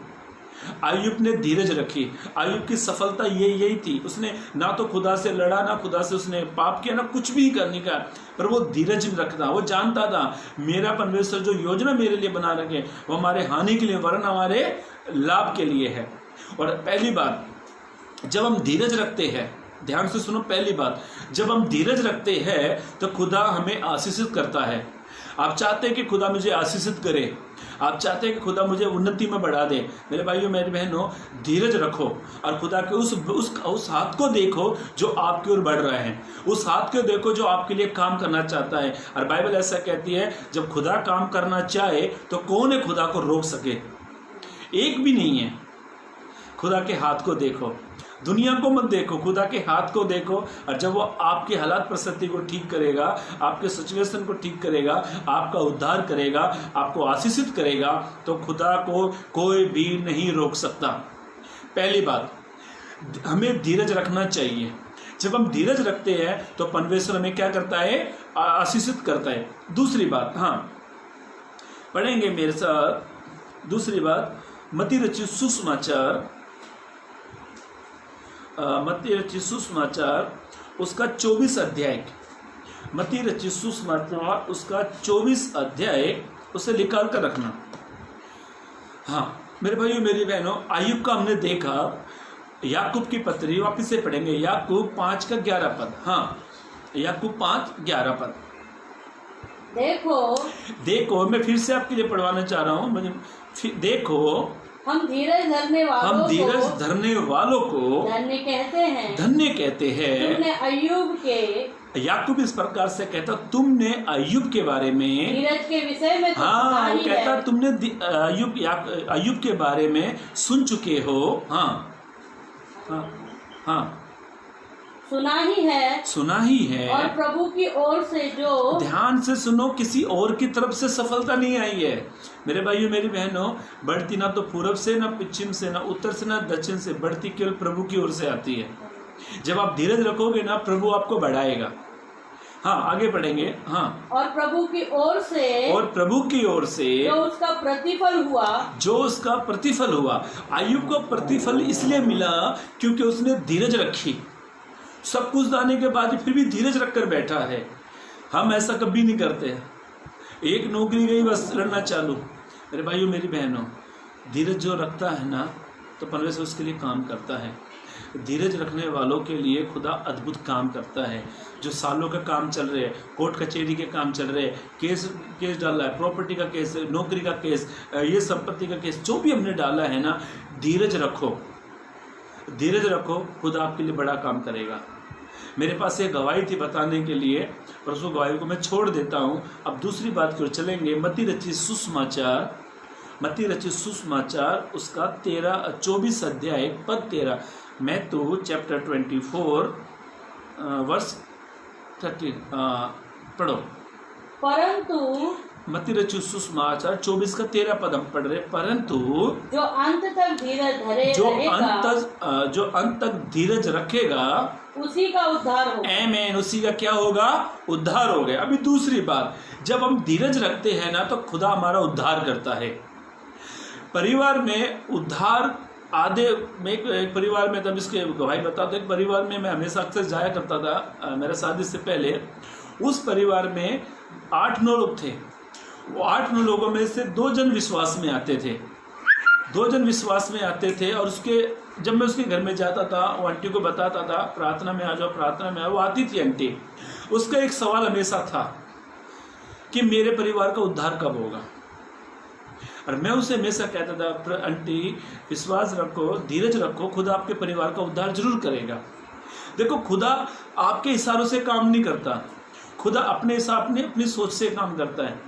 अय्यूब ने धीरज रखी। अय्यूब की सफलता यही थी, उसने ना तो खुदा से लड़ा, ना खुदा से उसने पाप किया, ना कुछ भी करने का, पर वो धीरज रखता। वो जानता था मेरा परमेश्वर जो योजना मेरे लिए बना रखे वो हमारे हानि के लिए वरन हमारे लाभ के लिए है। और पहली बात, जब हम धीरज रखते हैं, ध्यान से सुनो, पहली बात, जब हम धीरज रखते हैं तो खुदा हमें आशीषित करता है। आप चाहते हैं कि खुदा मुझे आशीषित करे, आप चाहते हैं कि खुदा मुझे उन्नति में बढ़ा दे। मेरे भाइयों मेरी बहनों, धीरज रखो और खुदा के उस हाथ को देखो जो आपकी ओर बढ़ रहा है, उस हाथ को देखो जो आपके लिए काम करना चाहता है। और बाइबल ऐसा कहती है, जब खुदा काम करना चाहे तो कौन है खुदा को रोक सके? एक भी नहीं है। खुदा के हाथ को देखो, दुनिया को मत देखो, खुदा के हाथ को देखो। और जब वो आपकी हालात परिस्थिति को ठीक करेगा, आपके सिचुएशन को ठीक करेगा, आपका उद्धार करेगा, आपको आशीषित करेगा, तो खुदा को कोई भी नहीं रोक सकता। पहली बात, हमें धीरज रखना चाहिए। जब हम धीरज रखते हैं तो परमेश्वर हमें क्या करता है? आशीषित करता है। दूसरी बात, हाँ पढ़ेंगे मेरे साथ। दूसरी बात, मत्ती रचित सुसमाचार उसका 24 अध्याय, मत्ती रचित सुसमाचार उसका 24 अध्याय उसे निकाल कर रखना। हाँ मेरे भाइयों मेरी बहनों, अय्यूब का हमने देखा। याकूब की पत्री वापिस से पढ़ेंगे, याकूब 5:11 पद। हाँ याकूब 5:11 पद। देखो मैं फिर से आपके लिए पढ़वाना चाह रहा हूँ। देखो हम धीरज धरने वालों को धन्य कहते हैं। तुमने अय्यूब के, याकूब इस प्रकार से कहता, तुमने अय्यूब के बारे में, धीरज के विषय में, हाँ वो कहता तुमने अय्यूब के बारे में सुन चुके हो। हाँ हाँ हाँ, सुना ही है। और प्रभु की ओर से जो, ध्यान से सुनो, किसी और की तरफ से सफलता नहीं आई है मेरे भाइयों मेरी बहनों। बढ़ती ना तो पूरब से, ना पश्चिम से, ना उत्तर से, ना दक्षिण से, बढ़ती केवल प्रभु की ओर से आती है। जब आप धीरज रखोगे ना, प्रभु आपको बढ़ाएगा। हाँ आगे बढ़ेंगे। हाँ, और प्रभु की ओर से जो उसका प्रतिफल हुआ। अय्यूब को प्रतिफल इसलिए मिला क्योंकि उसने धीरज रखी। सब कुछ दाने के बाद फिर भी धीरज रखकर बैठा है। हम ऐसा कभी नहीं करते। एक नौकरी गई बस लड़ना चालू। मेरे भाइयों मेरी बहनों, धीरज जो रखता है ना, तो परमेश्वर उसके लिए काम करता है। धीरज रखने वालों के लिए खुदा अद्भुत काम करता है। जो सालों का काम चल रहे हैं, कोर्ट कचहरी के काम चल रहे हैं, केस डाला है, प्रॉपर्टी का केस, नौकरी का केस, ये संपत्ति का केस, जो भी हमने डाला है ना, धीरज रखो, खुदा आपके लिए बड़ा काम करेगा। मेरे पास एक गवाही थी बताने के लिए, पर उस गवाही को मैं छोड़ देता हूँ। अब दूसरी बात की ओर चलेंगे। मत्ती रचित सुसमाचार उसका 24 अध्याय पद 13। मैं तो चैप्टर 24 वर्ष 13 पढ़ो। परंतु मत्ती रचित सुसमाचार 24 का 13 पद हम पढ़ रहे। परंतु जो अंत तक धीरज रखेगा उसी का उद्धार होगा। आमीन, उसी का क्या होगा? उद्धार हो गया। अभी दूसरी बात, जब हम धीरज रखते हैं ना, तो खुदा हमारा उद्धार करता है। परिवार में उद्धार आधे में, एक परिवार में, तब इसके गवाही बताते, एक परिवार में मैं हमेशा अक्सर जाया करता था मेरे शादी से पहले। उस परिवार में 8-9 लोग थे। वो 8-9 लोगों में से 2 जन विश्वास में आते थे। और उसके, जब मैं उसके घर में जाता था, वो आंटी को बताता था प्रार्थना में आ जाओ, प्रार्थना में आओ। वो आती थी आंटी। उसका एक सवाल हमेशा था कि मेरे परिवार का उद्धार कब होगा। और मैं उसे हमेशा कहता था, आंटी विश्वास रखो, धीरज रखो, खुदा आपके परिवार का उद्धार जरूर करेगा। देखो, खुदा आपके इशारों से काम नहीं करता, खुदा अपने हिसाब ने अपनी सोच से काम करता है।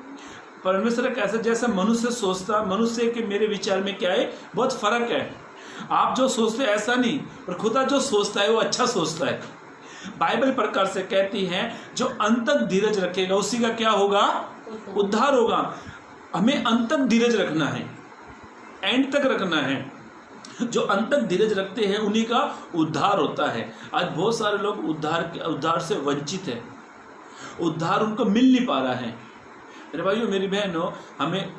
परमेश्वर कैसे, जैसे मनुष्य सोचता, मनुष्य के मेरे विचार में क्या है, बहुत फर्क है। आप जो सोचते हैं ऐसा नहीं, पर खुदा जो सोचता है वो अच्छा सोचता है। बाइबल प्रकार से कहती है, जो अंत तक धीरज रखेगा उसी का क्या होगा? उद्धार होगा। हमें अंत तक धीरज रखना है, एंड तक रखना है। जो अंत तक धीरज रखते हैं उन्हीं का उद्धार होता है। आज बहुत सारे लोग उद्धार से वंचित है, उद्धार उनको मिल नहीं पा रहा है। मेरे भाइयों मेरी बहनों, हमें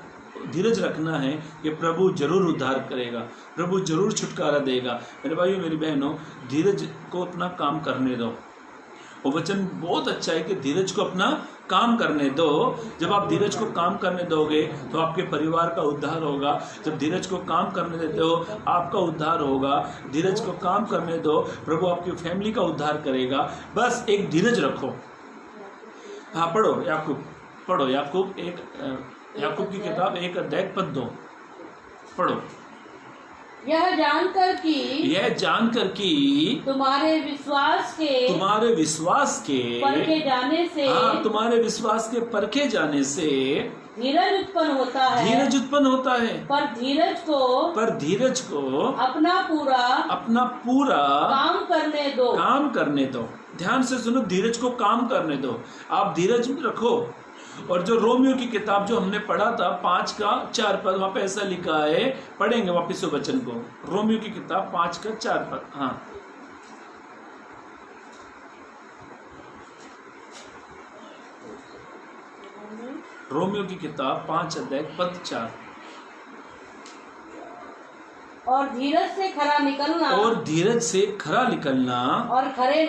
धीरज रखना है कि प्रभु जरूर उद्धार करेगा, प्रभु जरूर छुटकारा देगा। मेरे भाइयों मेरी बहनों, धीरज को अपना काम करने दो। वो वचन बहुत अच्छा है कि धीरज को अपना काम करने दो। जब आप धीरज को काम करने दोगे तो आपके परिवार का उद्धार होगा। जब धीरज को काम करने देते हो, आपका उद्धार होगा। धीरज को काम करने दो, प्रभु आपकी फैमिली का उद्धार करेगा। बस एक धीरज रखो। हाँ पढ़ो याकूब की किताब 1 अध्याय पद 2 पढ़ो। यह जानकर कि तुम्हारे विश्वास के परखे जाने से, हाँ, तुम्हारे विश्वास के परखे जाने से धीरज उत्पन्न होता है। पर धीरज को अपना पूरा काम करने दो। ध्यान से सुनो, धीरज को काम करने दो। आप धीरज रखो। और जो रोमियो की किताब जो हमने पढ़ा था 5 का 4 पद, वहां पे ऐसा लिखा है, पढ़ेंगे वापिस वचन को। रोमियो की किताब 5 का 4 पद। हाँ, रोमियो की किताब 5 अध्याय पद 4। और धीरज से खरा निकलना और खरे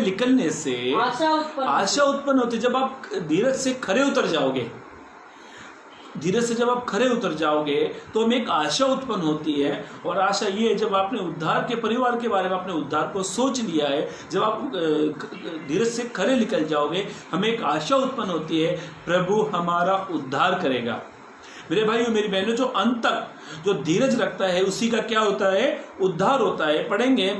निकलने से आशा उत्पन्न होती है। जब आप धीरज से खरे उतर जाओगे, तो हमें एक आशा उत्पन्न होती है। और आशा ये है, जब आपने उद्धार के परिवार के बारे में, आपने उद्धार को सोच लिया है, जब आप धीरज से खरे निकल जाओगे, हमें एक आशा उत्पन्न होती है, प्रभु हमारा उद्धार करेगा, मेरे भाइयों मेरी बहनों, जो अंत तक जो धीरज रखता है उसी का क्या होता है? उद्धार होता है। पढ़ेंगे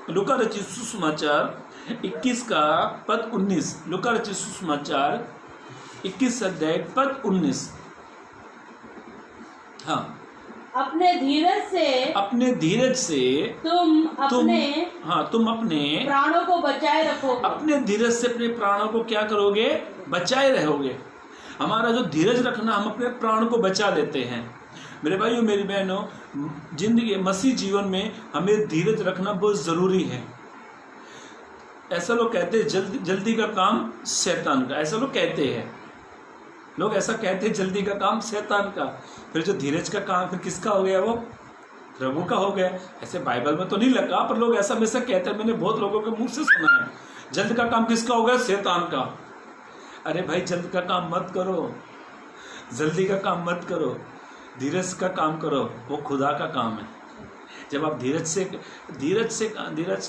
लूका रचित सुसमाचार 21 का पद 19। लूका रचित सुसमाचार 21 अध्याय पद 19। हाँ, अपने धीरज से तुम अपने प्राणों को बचाए रखोगे। अपने धीरज से अपने प्राणों को क्या करोगे? बचाए रहोगे। हमारा जो धीरज रखना, हम अपने प्राण को बचा लेते हैं। मेरे भाइयों मेरी बहनों, जिंदगी मसीह जीवन में हमें धीरज रखना बहुत जरूरी है। ऐसा लोग कहते हैं जल्दी का काम शैतान का, ऐसा लोग कहते हैं। लोग ऐसा कहते हैं जल्दी का काम शैतान का, फिर जो धीरज का काम फिर किसका हो गया? वो प्रभु का हो गया। ऐसे बाइबल में तो नहीं लगा, पर लोग ऐसा में से कहते हैं। मैंने बहुत लोगों के मुंह से सुना है, जल्द का काम किसका हो गया? शैतान का। अरे भाई, जल्द का काम मत करो, जल्दी का काम मत करो, धीरज का काम करो, वो खुदा का काम है। जब आप धीरज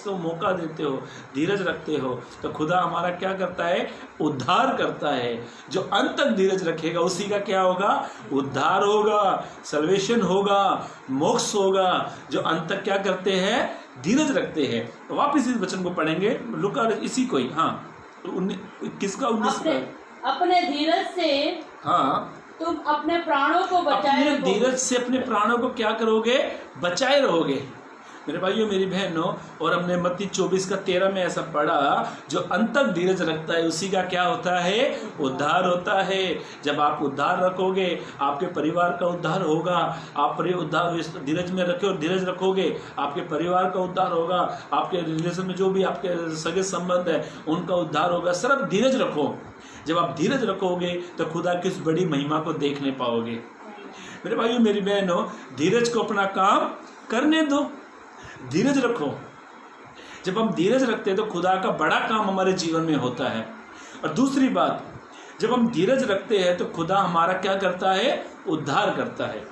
को मौका देते हो, धीरज रखते हो, तो खुदा हमारा क्या करता है? उद्धार करता है। जो अंत तक धीरज रखेगा उसी का क्या होगा? उद्धार होगा, सल्वेशन होगा, मोक्ष होगा। जो अंत तक क्या करते हैं? धीरज रखते हैं। तो वापिस इस वचन को पढ़ेंगे, लूका इसी को ही। हाँ, 21 का 19 का। अपने धीरज से हाँ, तुम अपने प्राणों को बचाए रहोगे। अपने धीरज से अपने प्राणों को क्या करोगे? बचाए रहोगे। मेरे भाइयों मेरी बहनों, और हमने मत्ती 24 का 13 में ऐसा पढ़ा, जो अंत तक धीरज रखता है उसी का क्या होता है? उद्धार होता है। जब आप उद्धार रखोगे, आपके परिवार का उद्धार होगा। आप उद्धार धीरज में रखे और धीरज रखोगे, आपके परिवार का उद्धार होगा। आपके रिलेशन में जो भी आपके सगे संबंध है उनका उद्धार होगा। सिर्फ धीरज रखो। जब आप धीरज रखोगे तो खुदा की उस बड़ी महिमा को देखने पाओगे। मेरे भाइयों मेरी बहनों, धीरज को अपना काम करने दो, धीरज रखो। जब हम धीरज रखते हैं तो खुदा का बड़ा काम हमारे जीवन में होता है। और दूसरी बात, जब हम धीरज रखते हैं तो खुदा हमारा क्या करता है? उद्धार करता है।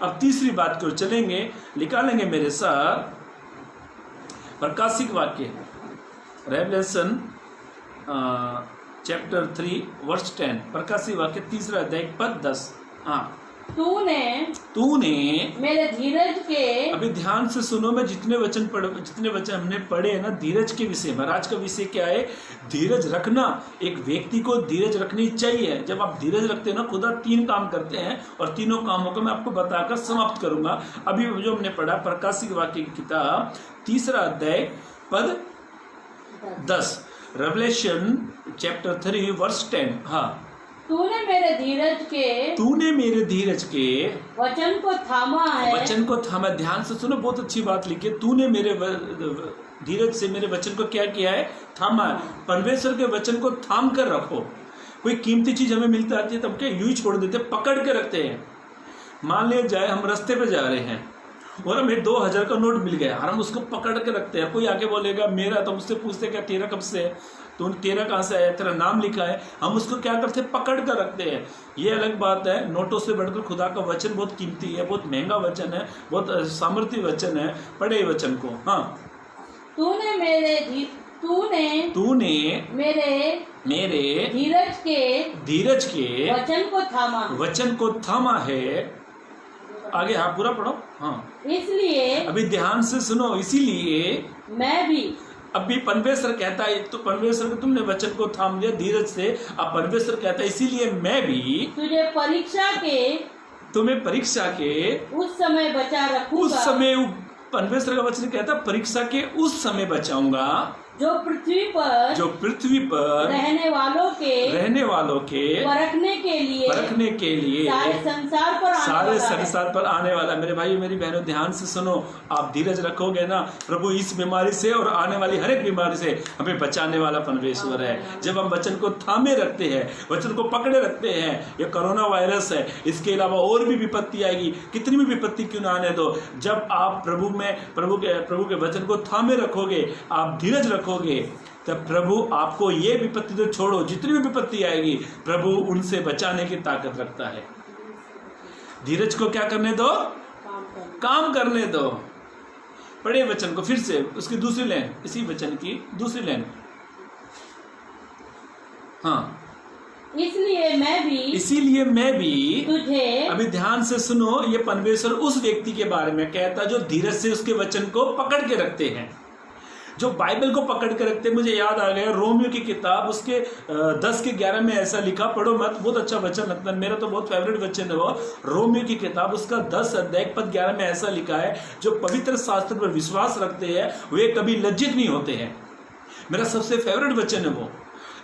अब तीसरी बात को चलेंगे, निकालेंगे मेरे साथ प्रकाशिक वाक्य, रेवलेशन चैप्टर 3 वर्स 10। प्रकाशिक वाक्य 3 अध्याय पद 10। हाँ, तूने मेरे धीरज के, अभी ध्यान से सुनो, मैं जितने वचन हमने पढ़े हैं ना धीरज के विषय में। आज का विषय क्या है? धीरज रखना। एक व्यक्ति को धीरज रखनी चाहिए। जब आप धीरज रखते हैं ना, खुदा 3 काम करते हैं, और तीनों कामों को मैं आपको बताकर समाप्त करूंगा। अभी जो हमने पढ़ा प्रकाशिक वाक्य की किताब 3 अध्याय पद 10, रेवलेशन चैप्टर 3 वर्स 10। हाँ, तूने मेरे धीरज के वचन को थामा है। वचन को थामा। ध्यान से सुनो, बहुत अच्छी बात लिखी है। तूने मेरे धीरज से मेरे वचन को क्या किया है? थामा। परमेश्वर के वचन को थाम कर रखो। कोई कीमती चीज हमें मिलती आती है तब क्या यूं ही छोड़ देते, पकड़ के रखते हैं। मान लिया जाए हम रास्ते पे जा रहे हैं और हमें 2000 का नोट मिल गया और हम उसको पकड़ के रखते हैं। कोई आके बोलेगा मेरा, तो मुझसे पूछते क्या तेरा कब से है? तो तेरा कहाँ से आया? तेरा नाम लिखा है। हम उसको क्या करते हैं? पकड़ कर रखते हैं। ये अलग बात है। नोटों से बढ़कर खुदा का वचन बहुत कीमती है, बहुत महंगा वचन है, बहुत सामर्थ्य वचन है। पढ़े वचन को। हाँ, तूने मेरे धीरज के वचन को थामा है। आगे हाँ पूरा पढ़ो। हाँ, इसलिए अभी ध्यान से सुनो, इसीलिए मैं भी, अभी परमेश्वर कहता है, तो परमेश्वर को तुमने वचन को थाम लिया धीरज से। अब परमेश्वर कहता है इसीलिए मैं भी तुम्हें परीक्षा के उस समय बचा रखूंगा। उस समय परमेश्वर का वचन कहता है परीक्षा के उस समय बचाऊंगा जो पृथ्वी पर रहने वालों के परखने के लिए सारे संसार पर आने वाला। मेरे भाई मेरी बहनों, ध्यान से सुनो। आप धीरज रखोगे ना, प्रभु इस बीमारी से और आने वाली हर एक बीमारी से हमें बचाने वाला परमेश्वर है। जब हम वचन को थामे रखते हैं, वचन को पकड़े रखते हैं। ये कोरोना वायरस है, इसके अलावा और भी विपत्ति आएगी, कितनी भी विपत्ति क्यों ना आने दो। जब आप प्रभु के वचन को थामे रखोगे, आप धीरज रखोगे, तब प्रभु आपको ये विपत्ति तो छोड़ो, जितनी भी विपत्ति आएगी प्रभु उनसे बचाने की ताकत रखता है। धीरज को क्या करने दो? काम करने दो। पढ़े वचन को फिर से, उसकी दूसरी लाइन, इसी वचन की दूसरी लाइन। हाँ, इसीलिए मैं भी तुझे, अभी ध्यान से सुनो, ये परमेश्वर उस व्यक्ति के बारे में कहता जो धीरज से उसके वचन को पकड़ के रखते हैं, जो बाइबल को पकड़ के रखते हैं। मुझे याद आ गया रोमियो की किताब, उसके 10 के 11 में ऐसा लिखा, पढ़ो मत, बहुत अच्छा वचन लगता है, मेरा तो बहुत फेवरेट वचन है वो। रोमियो की किताब उसका 10 अध्याय पद 11 में ऐसा लिखा है, जो पवित्र शास्त्र पर विश्वास रखते हैं वे कभी लज्जित नहीं होते हैं। मेरा सबसे फेवरेट वचन है वो।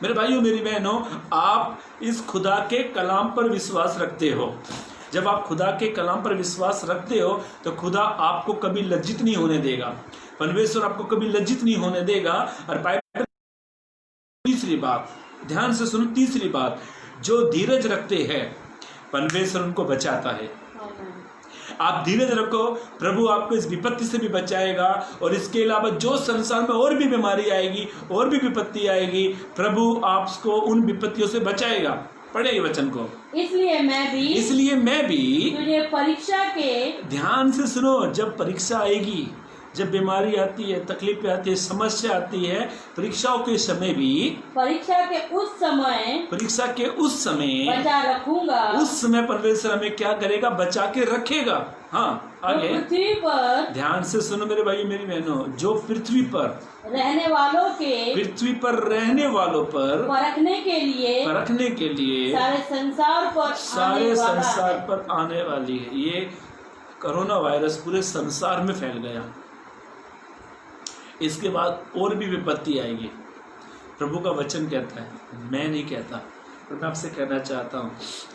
मेरे भाइयों मेरी बहनों, आप इस खुदा के कलाम पर विश्वास रखते हो। जब आप खुदा के कलाम पर विश्वास रखते हो तो खुदा आपको कभी लज्जित नहीं होने देगा, परमेश्वर आपको कभी लज्जित नहीं होने देगा। और बाइबल तीसरी बात, ध्यान से सुनो, तीसरी बात, जो धीरज रखते हैं परमेश्वर उनको बचाता है। आप धीरज रखो, प्रभु आपको इस विपत्ति से भी बचाएगा। और इसके अलावा जो संसार में और भी बीमारी आएगी, और भी विपत्ति आएगी, प्रभु आपको उन विपत्तियों से बचाएगा। पढ़े वचन को। इसलिए मैं भी तुझे परीक्षा के, ध्यान से सुनो, जब परीक्षा आएगी, जब बीमारी आती है, तकलीफें आती है, समस्या आती है, परीक्षाओं के समय भी, परीक्षा के उस समय बचा रखूंगा। उस समय परमेश्वर हमें क्या करेगा? बचा के रखेगा। हाँ, आगे पृथ्वी पर, ध्यान से सुनो मेरे भाई मेरी बहनों, जो पृथ्वी पर रहने वालों पर परखने के लिए सारे संसार पर आने वाली है। ये कोरोना वायरस पूरे संसार में फैल गया, इसके बाद और भी विपत्ति आएगी। प्रभु का वचन कहता है, मैं नहीं कहता, पर मैं आपसे कहना चाहता हूँ,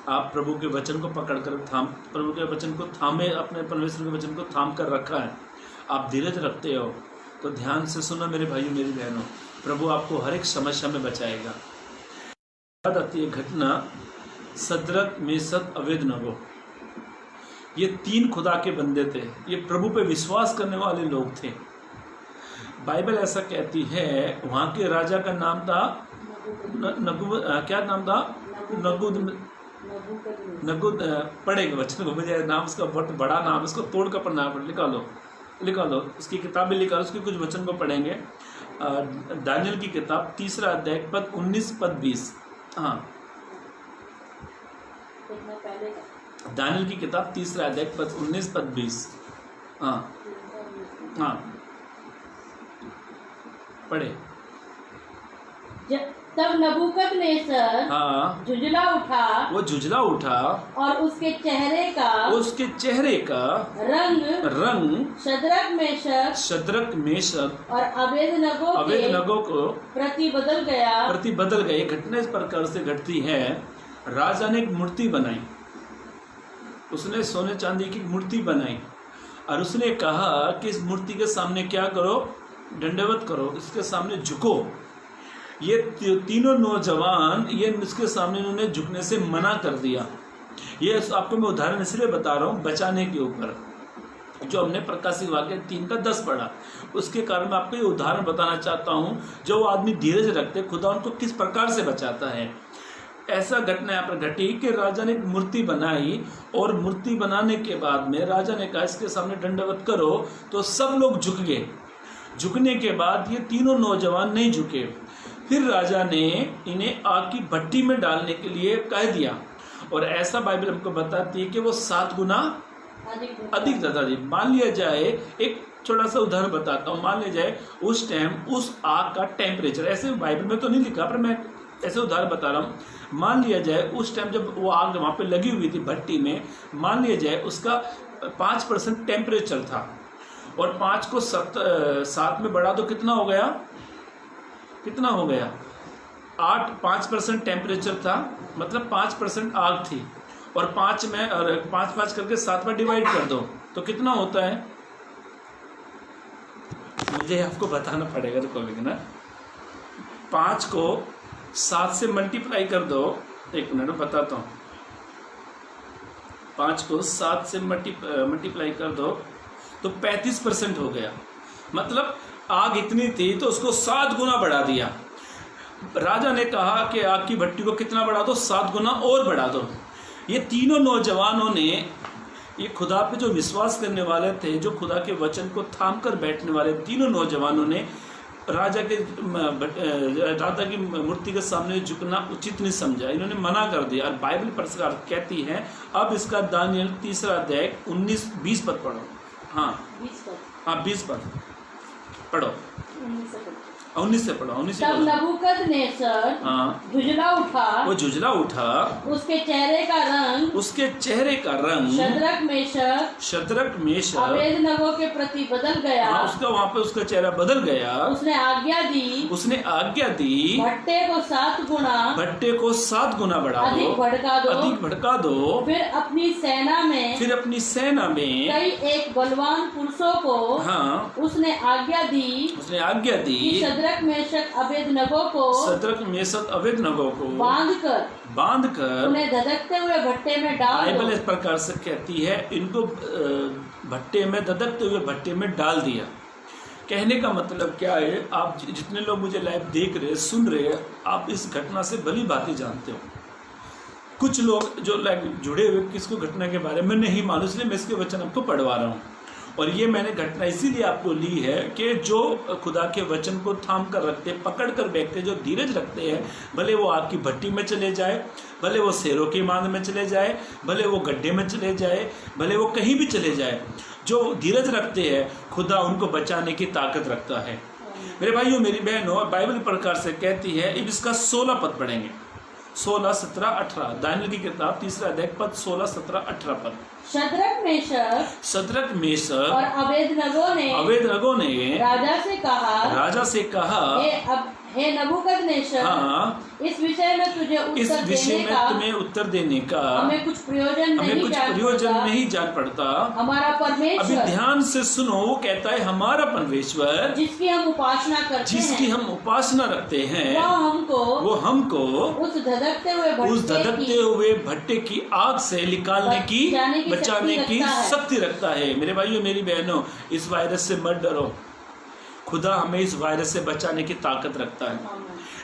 आप प्रभु के वचन को पकड़कर प्रभु के वचन को थामे, अपने परमेश्वर के वचन को थाम कर रखा है, आप धीरज रखते हो, तो ध्यान से सुनो मेरे भाइयों मेरी बहनों, प्रभु आपको हर एक समस्या में बचाएगा। याद आती है घटना सदरक, मेशक, अबेदनगो, ये 3 खुदा के बंदे थे, ये प्रभु पे विश्वास करने वाले लोग थे। बाइबल ऐसा कहती है, वहाँ के राजा का नाम था क्या नाम था? नगुद। पढ़ेगा बच्चों को, मुझे नाम उसका बहुत बड़ा नाम, इसको तोड़ कर पढ़ना पड़, लिखा लो, उसकी किताब भी लिखा लो, उसके कुछ वचन को पढ़ेंगे। दानियल की किताब 3 अध्याय पद 19 पद 20। हाँ, दानियल की किताब 3 अध्याय पद 19 पद 20। हाँ हाँ, पढ़े। तब नबूकदनेस्सर वो झुंझला उठा और उसके चेहरे का रंग शद्रक, मेशक और अबेदनगो को प्रति बदल गया। घटना इस प्रकार से घटती है, राजा ने एक मूर्ति बनाई, उसने सोने चांदी की मूर्ति बनाई और उसने कहा कि इस मूर्ति के सामने क्या करो? दंडवत करो, इसके सामने झुको। ये 3 नौजवान ये इसके सामने इन्होंने झुकने से मना कर दिया। ये आपको मैं उदाहरण इसलिए बता रहा हूँ बचाने के ऊपर, जो हमने प्रकाशित वाक्य 3 का 10 पढ़ा, उसके कारण मैं आपको ये उदाहरण बताना चाहता हूँ। जो आदमी धीरज रखते, खुदा उनको किस प्रकार से बचाता है। ऐसा घटना यहाँ पर घटी कि राजा ने एक मूर्ति बनाई और मूर्ति बनाने के बाद में राजा ने कहा इसके सामने दंडवत करो, तो सब लोग झुक गए। झुकने के बाद ये 3 नौजवान नहीं झुके। फिर राजा ने इन्हें आग की भट्टी में डालने के लिए कह दिया, और ऐसा बाइबल हमको बताती है कि वो 7 गुना अधिक ज़्यादा थी। मान लिया जाए, एक छोटा सा उदाहरण बताता हूँ, मान लिया जाए उस टाइम उस आग का टेम्परेचर, ऐसे बाइबल में तो नहीं लिखा पर मैं ऐसे उदाहरण बता रहा हूँ, मान लिया जाए उस टाइम जब वो आग वहाँ पे लगी हुई थी भट्टी में, मान लिया जाए उसका 5% टेम्परेचर था, और 5 को 7 में बढ़ा तो कितना हो गया? 5% टेम्परेचर था, मतलब 5% आग थी, और 5 करके 7 में डिवाइड कर दो तो कितना होता है? मुझे आपको बताना पड़ेगा, तो ना 5 को 7 से मल्टीप्लाई कर दो, एक मिनट बताता हूँ। 5 को 7 से मल्टीप्लाई कर दो तो 35% हो गया। मतलब आग इतनी थी तो उसको 7 गुना बढ़ा दिया। राजा ने कहा कि आग की भट्टी को कितना बढ़ा दो? 7 गुना और बढ़ा दो। ये 3 नौजवानों ने, ये खुदा पे जो विश्वास करने वाले थे, जो खुदा के वचन को थाम कर बैठने वाले 3 नौजवानों ने राजा की मूर्ति के सामने झुकना उचित नहीं समझा, इन्होंने मना कर दिया। और बाइबल पत्रकार कहती है, अब इसका दानियल 3 अध्याय 19-20 पद पढ़ो। हाँ 20 पद पढ़ो, 19 से पढ़ो। 19 से तब नबूकदनेस्सर झुंझला उठा, वो झुंझला उठा, उसके चेहरे का रंग शद्रक मेशक अबेदनगो के प्रति बदल गया। उसका वहाँ पे उसका चेहरा बदल गया। उसने आज्ञा दी भट्टे को 7 गुना बढ़ा दो, अधिक भड़का दो। फिर अपनी सेना में कई एक बलवान पुरुषों को उसने आज्ञा दी शद्रक मेशक अबेदनगो को बांधकर उन्हें धधकते हुए भट्टे में डाल दो। बाइबल इस प्रकार से कहती है, इनको धधकते हुए भट्टे में डाल दिया। कहने का मतलब क्या है, आप जितने लोग मुझे लाइव देख रहे सुन रहे, आप इस घटना से भली भांति जानते हो। कुछ लोग जो लाइव जुड़े हुए किसको घटना के बारे में नहीं मालूम, इसलिए मैं इसके वचन आपको पढ़वा रहा हूँ। और ये मैंने घटना इसीलिए आपको ली है कि जो खुदा के वचन को थाम कर रखते, पकड़ कर बैठते, जो धीरज रखते हैं, भले वो आपकी भट्टी में चले जाए, भले वो शेरों की मांद में चले जाए, भले वो गड्ढे में चले जाए, भले वो कहीं भी चले जाए, जो धीरज रखते हैं खुदा उनको बचाने की ताकत रखता है। मेरे भाइयों मेरी बहनों, बाइबल प्रकार से कहती है, अब इसका 16 पद पढ़ेंगे, 16, 17, 18, दानियल की किताब 3 अध्याय पद 16, 17, 18 पद। शद्रक मेशक और अबेदनगो ने राजा से कहा, हे नबूकदनेस्सर, इस विषय में तुम्हें उत्तर देने का हमें कुछ प्रयोजन नहीं जान पड़ता। हमारा परमेश्वर, अभी ध्यान से सुनो, वो कहता है हमारा परमेश्वर जिसकी हम उपासना रखते हैं, वो हमको उस धधकते हुए भट्टे की आग से निकालने की, बचाने की शक्ति रखता है। मेरे भाइयों मेरी बहनों, इस वायरस से मत डरो, खुदा हमें इस वायरस से बचाने की ताकत रखता है।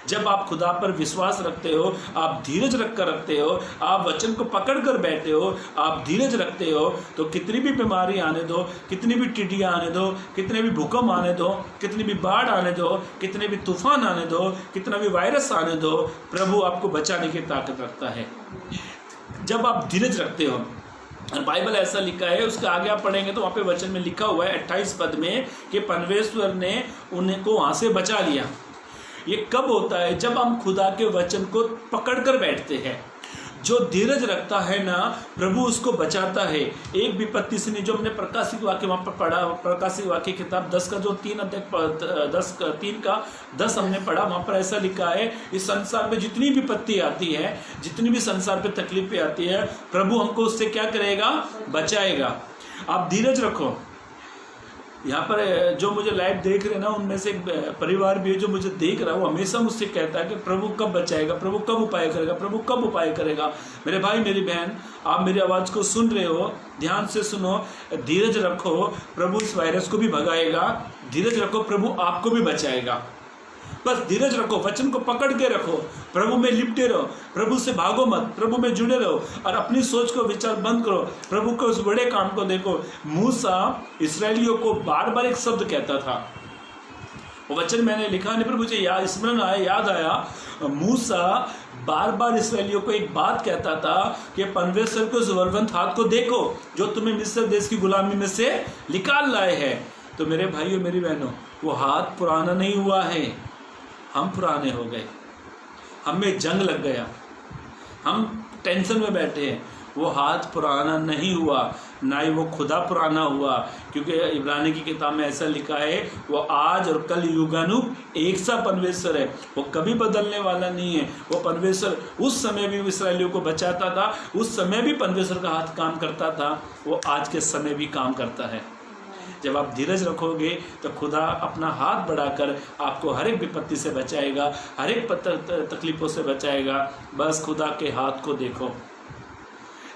जब आप खुदा पर विश्वास रखते हो, आप धीरज रखकर रखते हो, आप वचन को पकड़ कर बैठे हो, आप धीरज रखते हो, तो कितनी भी बीमारी आने दो, कितनी भी टिड्डियाँ आने दो, कितने भी भूकंप आने दो, कितनी भी बाढ़ आने दो, कितने भी तूफान आने दो, कितना भी वायरस आने दो, प्रभु आपको बचाने की ताकत रखता है जब आप धीरज रखते हो। और बाइबल ऐसा लिखा है, उसके आगे आप पढ़ेंगे तो वहाँ पे वचन में लिखा हुआ है 28 पद में कि परमेश्वर ने उनको वहाँ से बचा लिया। ये कब होता है? जब हम खुदा के वचन को पकड़ कर बैठते हैं। जो धीरज रखता है ना, प्रभु उसको बचाता है। एक विपत्ति से नहीं, जो हमने प्रकाशित वाक्य वहाँ पर पढ़ा, प्रकाशित वाक्य किताब 10 का जो 3 अध्याय 3 का 10 हमने पढ़ा, वहाँ पर ऐसा लिखा है, इस संसार में जितनी विपत्ति आती है, जितनी भी संसार पे तकलीफें आती है, प्रभु हमको उससे क्या करेगा? बचाएगा। आप धीरज रखो। यहाँ पर जो मुझे लाइव देख रहे हैं ना, उनमें से एक परिवार भी है जो मुझे देख रहा है, वो हमेशा मुझसे कहता है कि प्रभु कब बचाएगा, प्रभु कब उपाय करेगा, प्रभु कब उपाय करेगा। मेरे भाई मेरी बहन, आप मेरी आवाज़ को सुन रहे हो, ध्यान से सुनो, धीरज रखो, प्रभु इस वायरस को भी भगाएगा। धीरज रखो, प्रभु आपको भी बचाएगा। बस धीरज रखो, वचन को पकड़ के रखो, प्रभु में लिपटे रहो, प्रभु से भागो मत, प्रभु में जुड़े रहो और अपनी सोच को विचार बंद करो, प्रभु के उस बड़े काम को देखो। मूसा इस्राएलियों को बार बार एक शब्द कहता था, वो वचन मैंने लिखा नहीं पर मुझे याद आया। मूसा बार बार इस्राएलियों को एक बात कहता था कि परमेश्वर के उस बलवंत हाथ को देखो जो तुम्हें मिस्र देश की गुलामी में से निकाल लाए हैं। तो मेरे भाइयों मेरी बहनों, वो हाथ पुराना नहीं हुआ है, हम पुराने हो गए, हमें जंग लग गया, हम टेंशन में बैठे हैं। वो हाथ पुराना नहीं हुआ, ना ही वो खुदा पुराना हुआ, क्योंकि इब्रानी की किताब में ऐसा लिखा है, वो आज और कल युगानुग एक सा परमेश्वर है, वो कभी बदलने वाला नहीं है। वो परमेश्वर उस समय भी इस्राएलियों को बचाता था, उस समय भी परमेश्वर का हाथ काम करता था, वो आज के समय भी काम करता है। जब आप धीरज रखोगे तो खुदा अपना हाथ बढ़ाकर आपको हर एक विपत्ति से बचाएगा, हर एक तकलीफों से बचाएगा। बस खुदा के हाथ को देखो।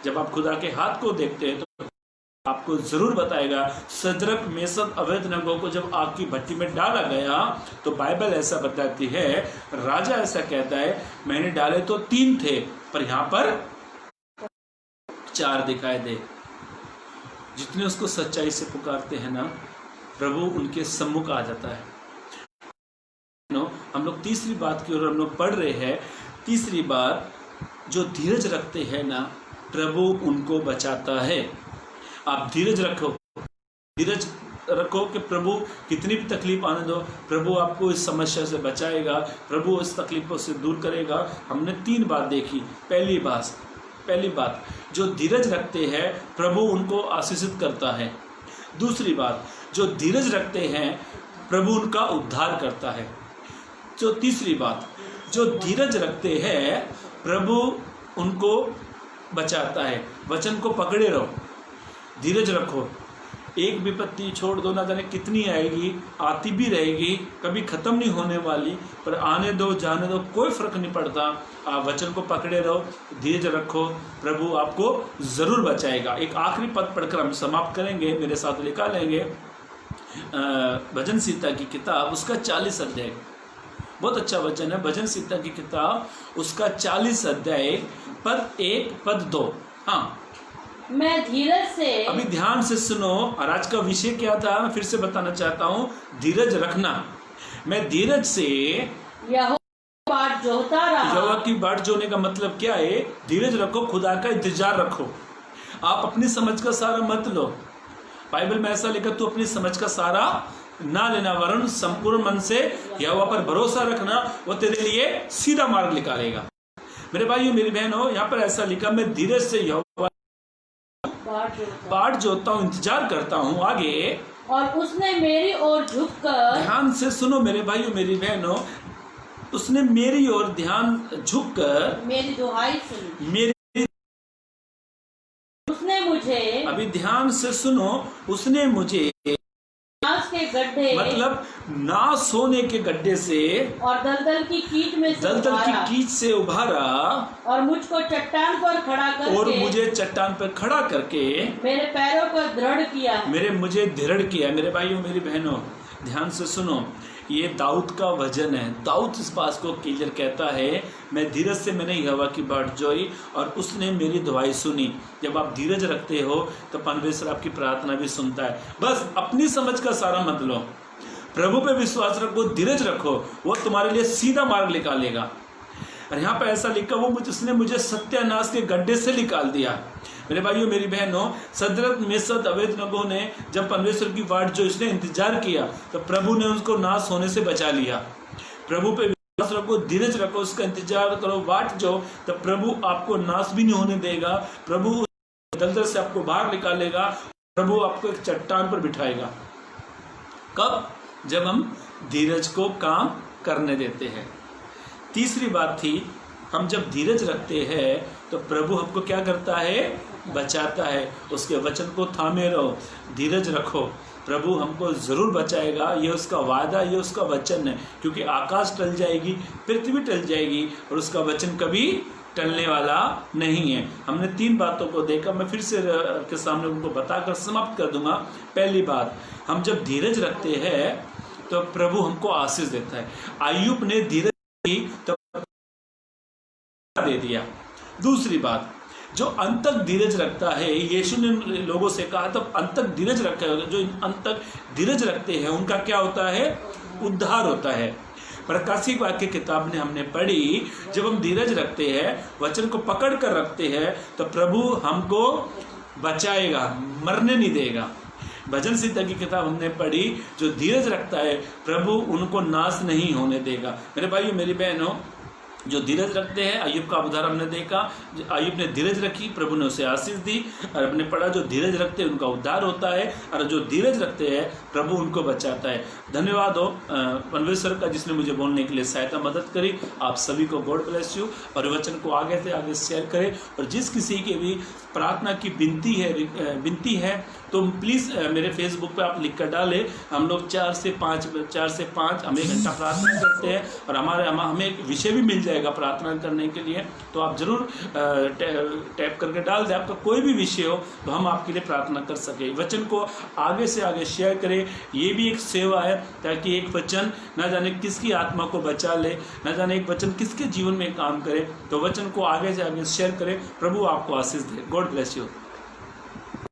जब आप खुदा के हाथ को देखते हैं तो आपको जरूर बताएगा। शद्रक मेशक अबेदनगो को जब आग की भट्टी में डाला गया तो बाइबल ऐसा बताती है, राजा ऐसा कहता है, मैंने डाले तो 3 थे पर यहाँ पर 4 दिखाई दे। जितने उसको सच्चाई से पुकारते हैं ना, प्रभु उनके सम्मुख आ जाता है। हम लोग तीसरी बात की ओर हम लोग पढ़ रहे हैं। तीसरी बात, जो धीरज रखते हैं ना, प्रभु उनको बचाता है। आप धीरज रखो, धीरज रखो कि प्रभु कितनी भी तकलीफ आने दो, प्रभु आपको इस समस्या से बचाएगा, प्रभु इस तकलीफों से दूर करेगा। हमने 3 बात देखी। पहली बात, जो धीरज रखते हैं प्रभु उनको आशीषित करता है। दूसरी बात, जो धीरज रखते हैं प्रभु उनका उद्धार करता है। जो तीसरी बात, जो धीरज रखते हैं प्रभु उनको बचाता है। वचन को पकड़े रहो, धीरज रखो। एक विपत्ति छोड़ दो, ना जाने कितनी आएगी, आती भी रहेगी, कभी ख़त्म नहीं होने वाली, पर आने दो जाने दो कोई फ़र्क नहीं पड़ता। आप वचन को पकड़े रहो, धीरज रखो, प्रभु आपको ज़रूर बचाएगा। एक आखिरी पद पढ़कर हम समाप्त करेंगे, मेरे साथ निकालेंगे भजन संहिता की किताब, उसका 40 अध्याय। बहुत अच्छा वचन है, भजन संहिता की किताब, उसका 40 अध्याय, पद 1 पद 2। हाँ, मैं धीरज से, अभी ध्यान से सुनो। और आज का विषय क्या था मैं फिर से बताना चाहता हूँ, धीरज रखना। मैं धीरज से यहोवा की बाट जोहता रहा। यहोवा की बाट जोने का मतलब क्या है? धीरज रखो, खुदा का इंतजार रखो। आप अपनी समझ का सहारा मत लो। बाइबल में ऐसा लिखा, तू अपनी समझ का सहारा ना लेना, वरन संपूर्ण मन से यहोवा पर भरोसा रखना, वो तेरे लिए सीधा मार्ग निकालेगा। मेरे भाइयों मेरी बहनों, यहाँ पर ऐसा लिखा, मैं धीरज से यहोवा बाट जोता हूँ, इंतजार करता हूँ। आगे, और उसने मेरी ओर झुककर, ध्यान से सुनो मेरे भाइयों मेरी बहनों, उसने मेरी ओर ध्यान झुककर मेरी दुहाई सुनी। मेरी, उसने मुझे, अभी ध्यान से सुनो, उसने मुझे नाश के गड्ढे, मतलब नाश होने के गड्ढे से और दलदल की कीच में से दलदल की कीच से उभारा, और मुझको चट्टान पर खड़ा करके, और मुझे चट्टान पर खड़ा करके मेरे पैरों को दृढ़ किया। मुझे दृढ़ किया। मेरे भाइयों मेरी बहनों, ध्यान से सुनो, ये दाऊद का भजन है। दाऊद इस बात को क्लियर कहता है, मैं धीरज से मैंने यहोवा की बाट जोई और उसने मेरी दुआई सुनी। जब आप धीरज रखते हो तो परमेश्वर आपकी प्रार्थना भी सुनता है। बस अपनी समझ का सहारा मत लो, प्रभु पे विश्वास रखो, धीरज रखो, वो तुम्हारे लिए सीधा मार्ग निकालेगा। और यहाँ पर ऐसा लिखा, उसने मुझे सत्यानाश के गड्ढे से निकाल दिया। मेरे भाइयों मेरी बहनों, सदरक मेशक अबेदनगो ने जब परमेश्वर की बाट जो इसने इंतजार किया, तो प्रभु ने उसको नाश होने से बचा लिया। प्रभु पे विश्वास रखो, धीरज रखो, उसका इंतजार करो, बाट जो, तो प्रभु आपको नाश भी नहीं होने देगा। प्रभु दलदल से आपको बाहर निकालेगा, प्रभु आपको एक चट्टान पर बिठाएगा। कब? जब हम धीरज को काम करने देते हैं। तीसरी बात थी, हम जब धीरज रखते हैं तो प्रभु हमको क्या करता है? बचाता है। उसके वचन को थामे रहो, धीरज रखो, प्रभु हमको ज़रूर बचाएगा। ये उसका वादा, ये उसका वचन है। क्योंकि आकाश टल जाएगी, पृथ्वी टल जाएगी, और उसका वचन कभी टलने वाला नहीं है। हमने 3 बातों को देखा, मैं फिर से के सामने उनको बताकर समाप्त कर दूंगा। पहली बात, हम जब धीरज रखते हैं तो प्रभु हमको आशीष देता है। अय्यूब ने धीरज की तो दे दिया। दूसरी बात, जो अंत तक धीरज रखता है, यीशु ने लोगों से कहा तो अंत तक धीरज रखा है, जो अंत तक धीरज रखते हैं उनका क्या होता है? उद्धार होता है। प्रकाशिक वाक्य किताब ने हमने पढ़ी, जब हम धीरज रखते हैं, वचन को पकड़ कर रखते हैं, तो प्रभु हमको बचाएगा, मरने नहीं देगा। भजन संहिता की किताब हमने पढ़ी, जो धीरज रखता है प्रभु उनको नाश नहीं होने देगा। मेरे भाइयों मेरी बहनों, जो धीरज रखते हैं, अय्यूब का उदाहरण हमने देखा, अय्यूब ने धीरज रखी, प्रभु ने उसे आशीष दी। और हमने पढ़ा, जो धीरज रखते हैं उनका उद्धार होता है, और जो धीरज रखते हैं प्रभु उनको बचाता है। धन्यवाद हो परमेश्वर का, जिसने मुझे बोलने के लिए सहायता मदद करी। आप सभी को गॉड ब्लेस यू। और वचन को आगे से आगे शेयर करें, और जिस किसी के भी प्रार्थना की विनती है तो प्लीज़ मेरे फेसबुक पे आप लिख कर डालें। हम लोग 4 से 5 हम 1 घंटा प्रार्थना करते हैं, और हमें एक विषय भी मिल जाएगा प्रार्थना करने के लिए। तो आप ज़रूर टैप करके डाल दें, आपका कोई भी विषय हो तो हम आपके लिए प्रार्थना कर सकें। वचन को आगे से आगे शेयर करें, ये भी एक सेवा है, ताकि एक वचन ना जाने किसकी आत्मा को बचा ले, ना जाने एक वचन किसके जीवन में काम करे। तो वचन को आगे से आगे शेयर करें। प्रभु आपको आशीष दे। God bless you.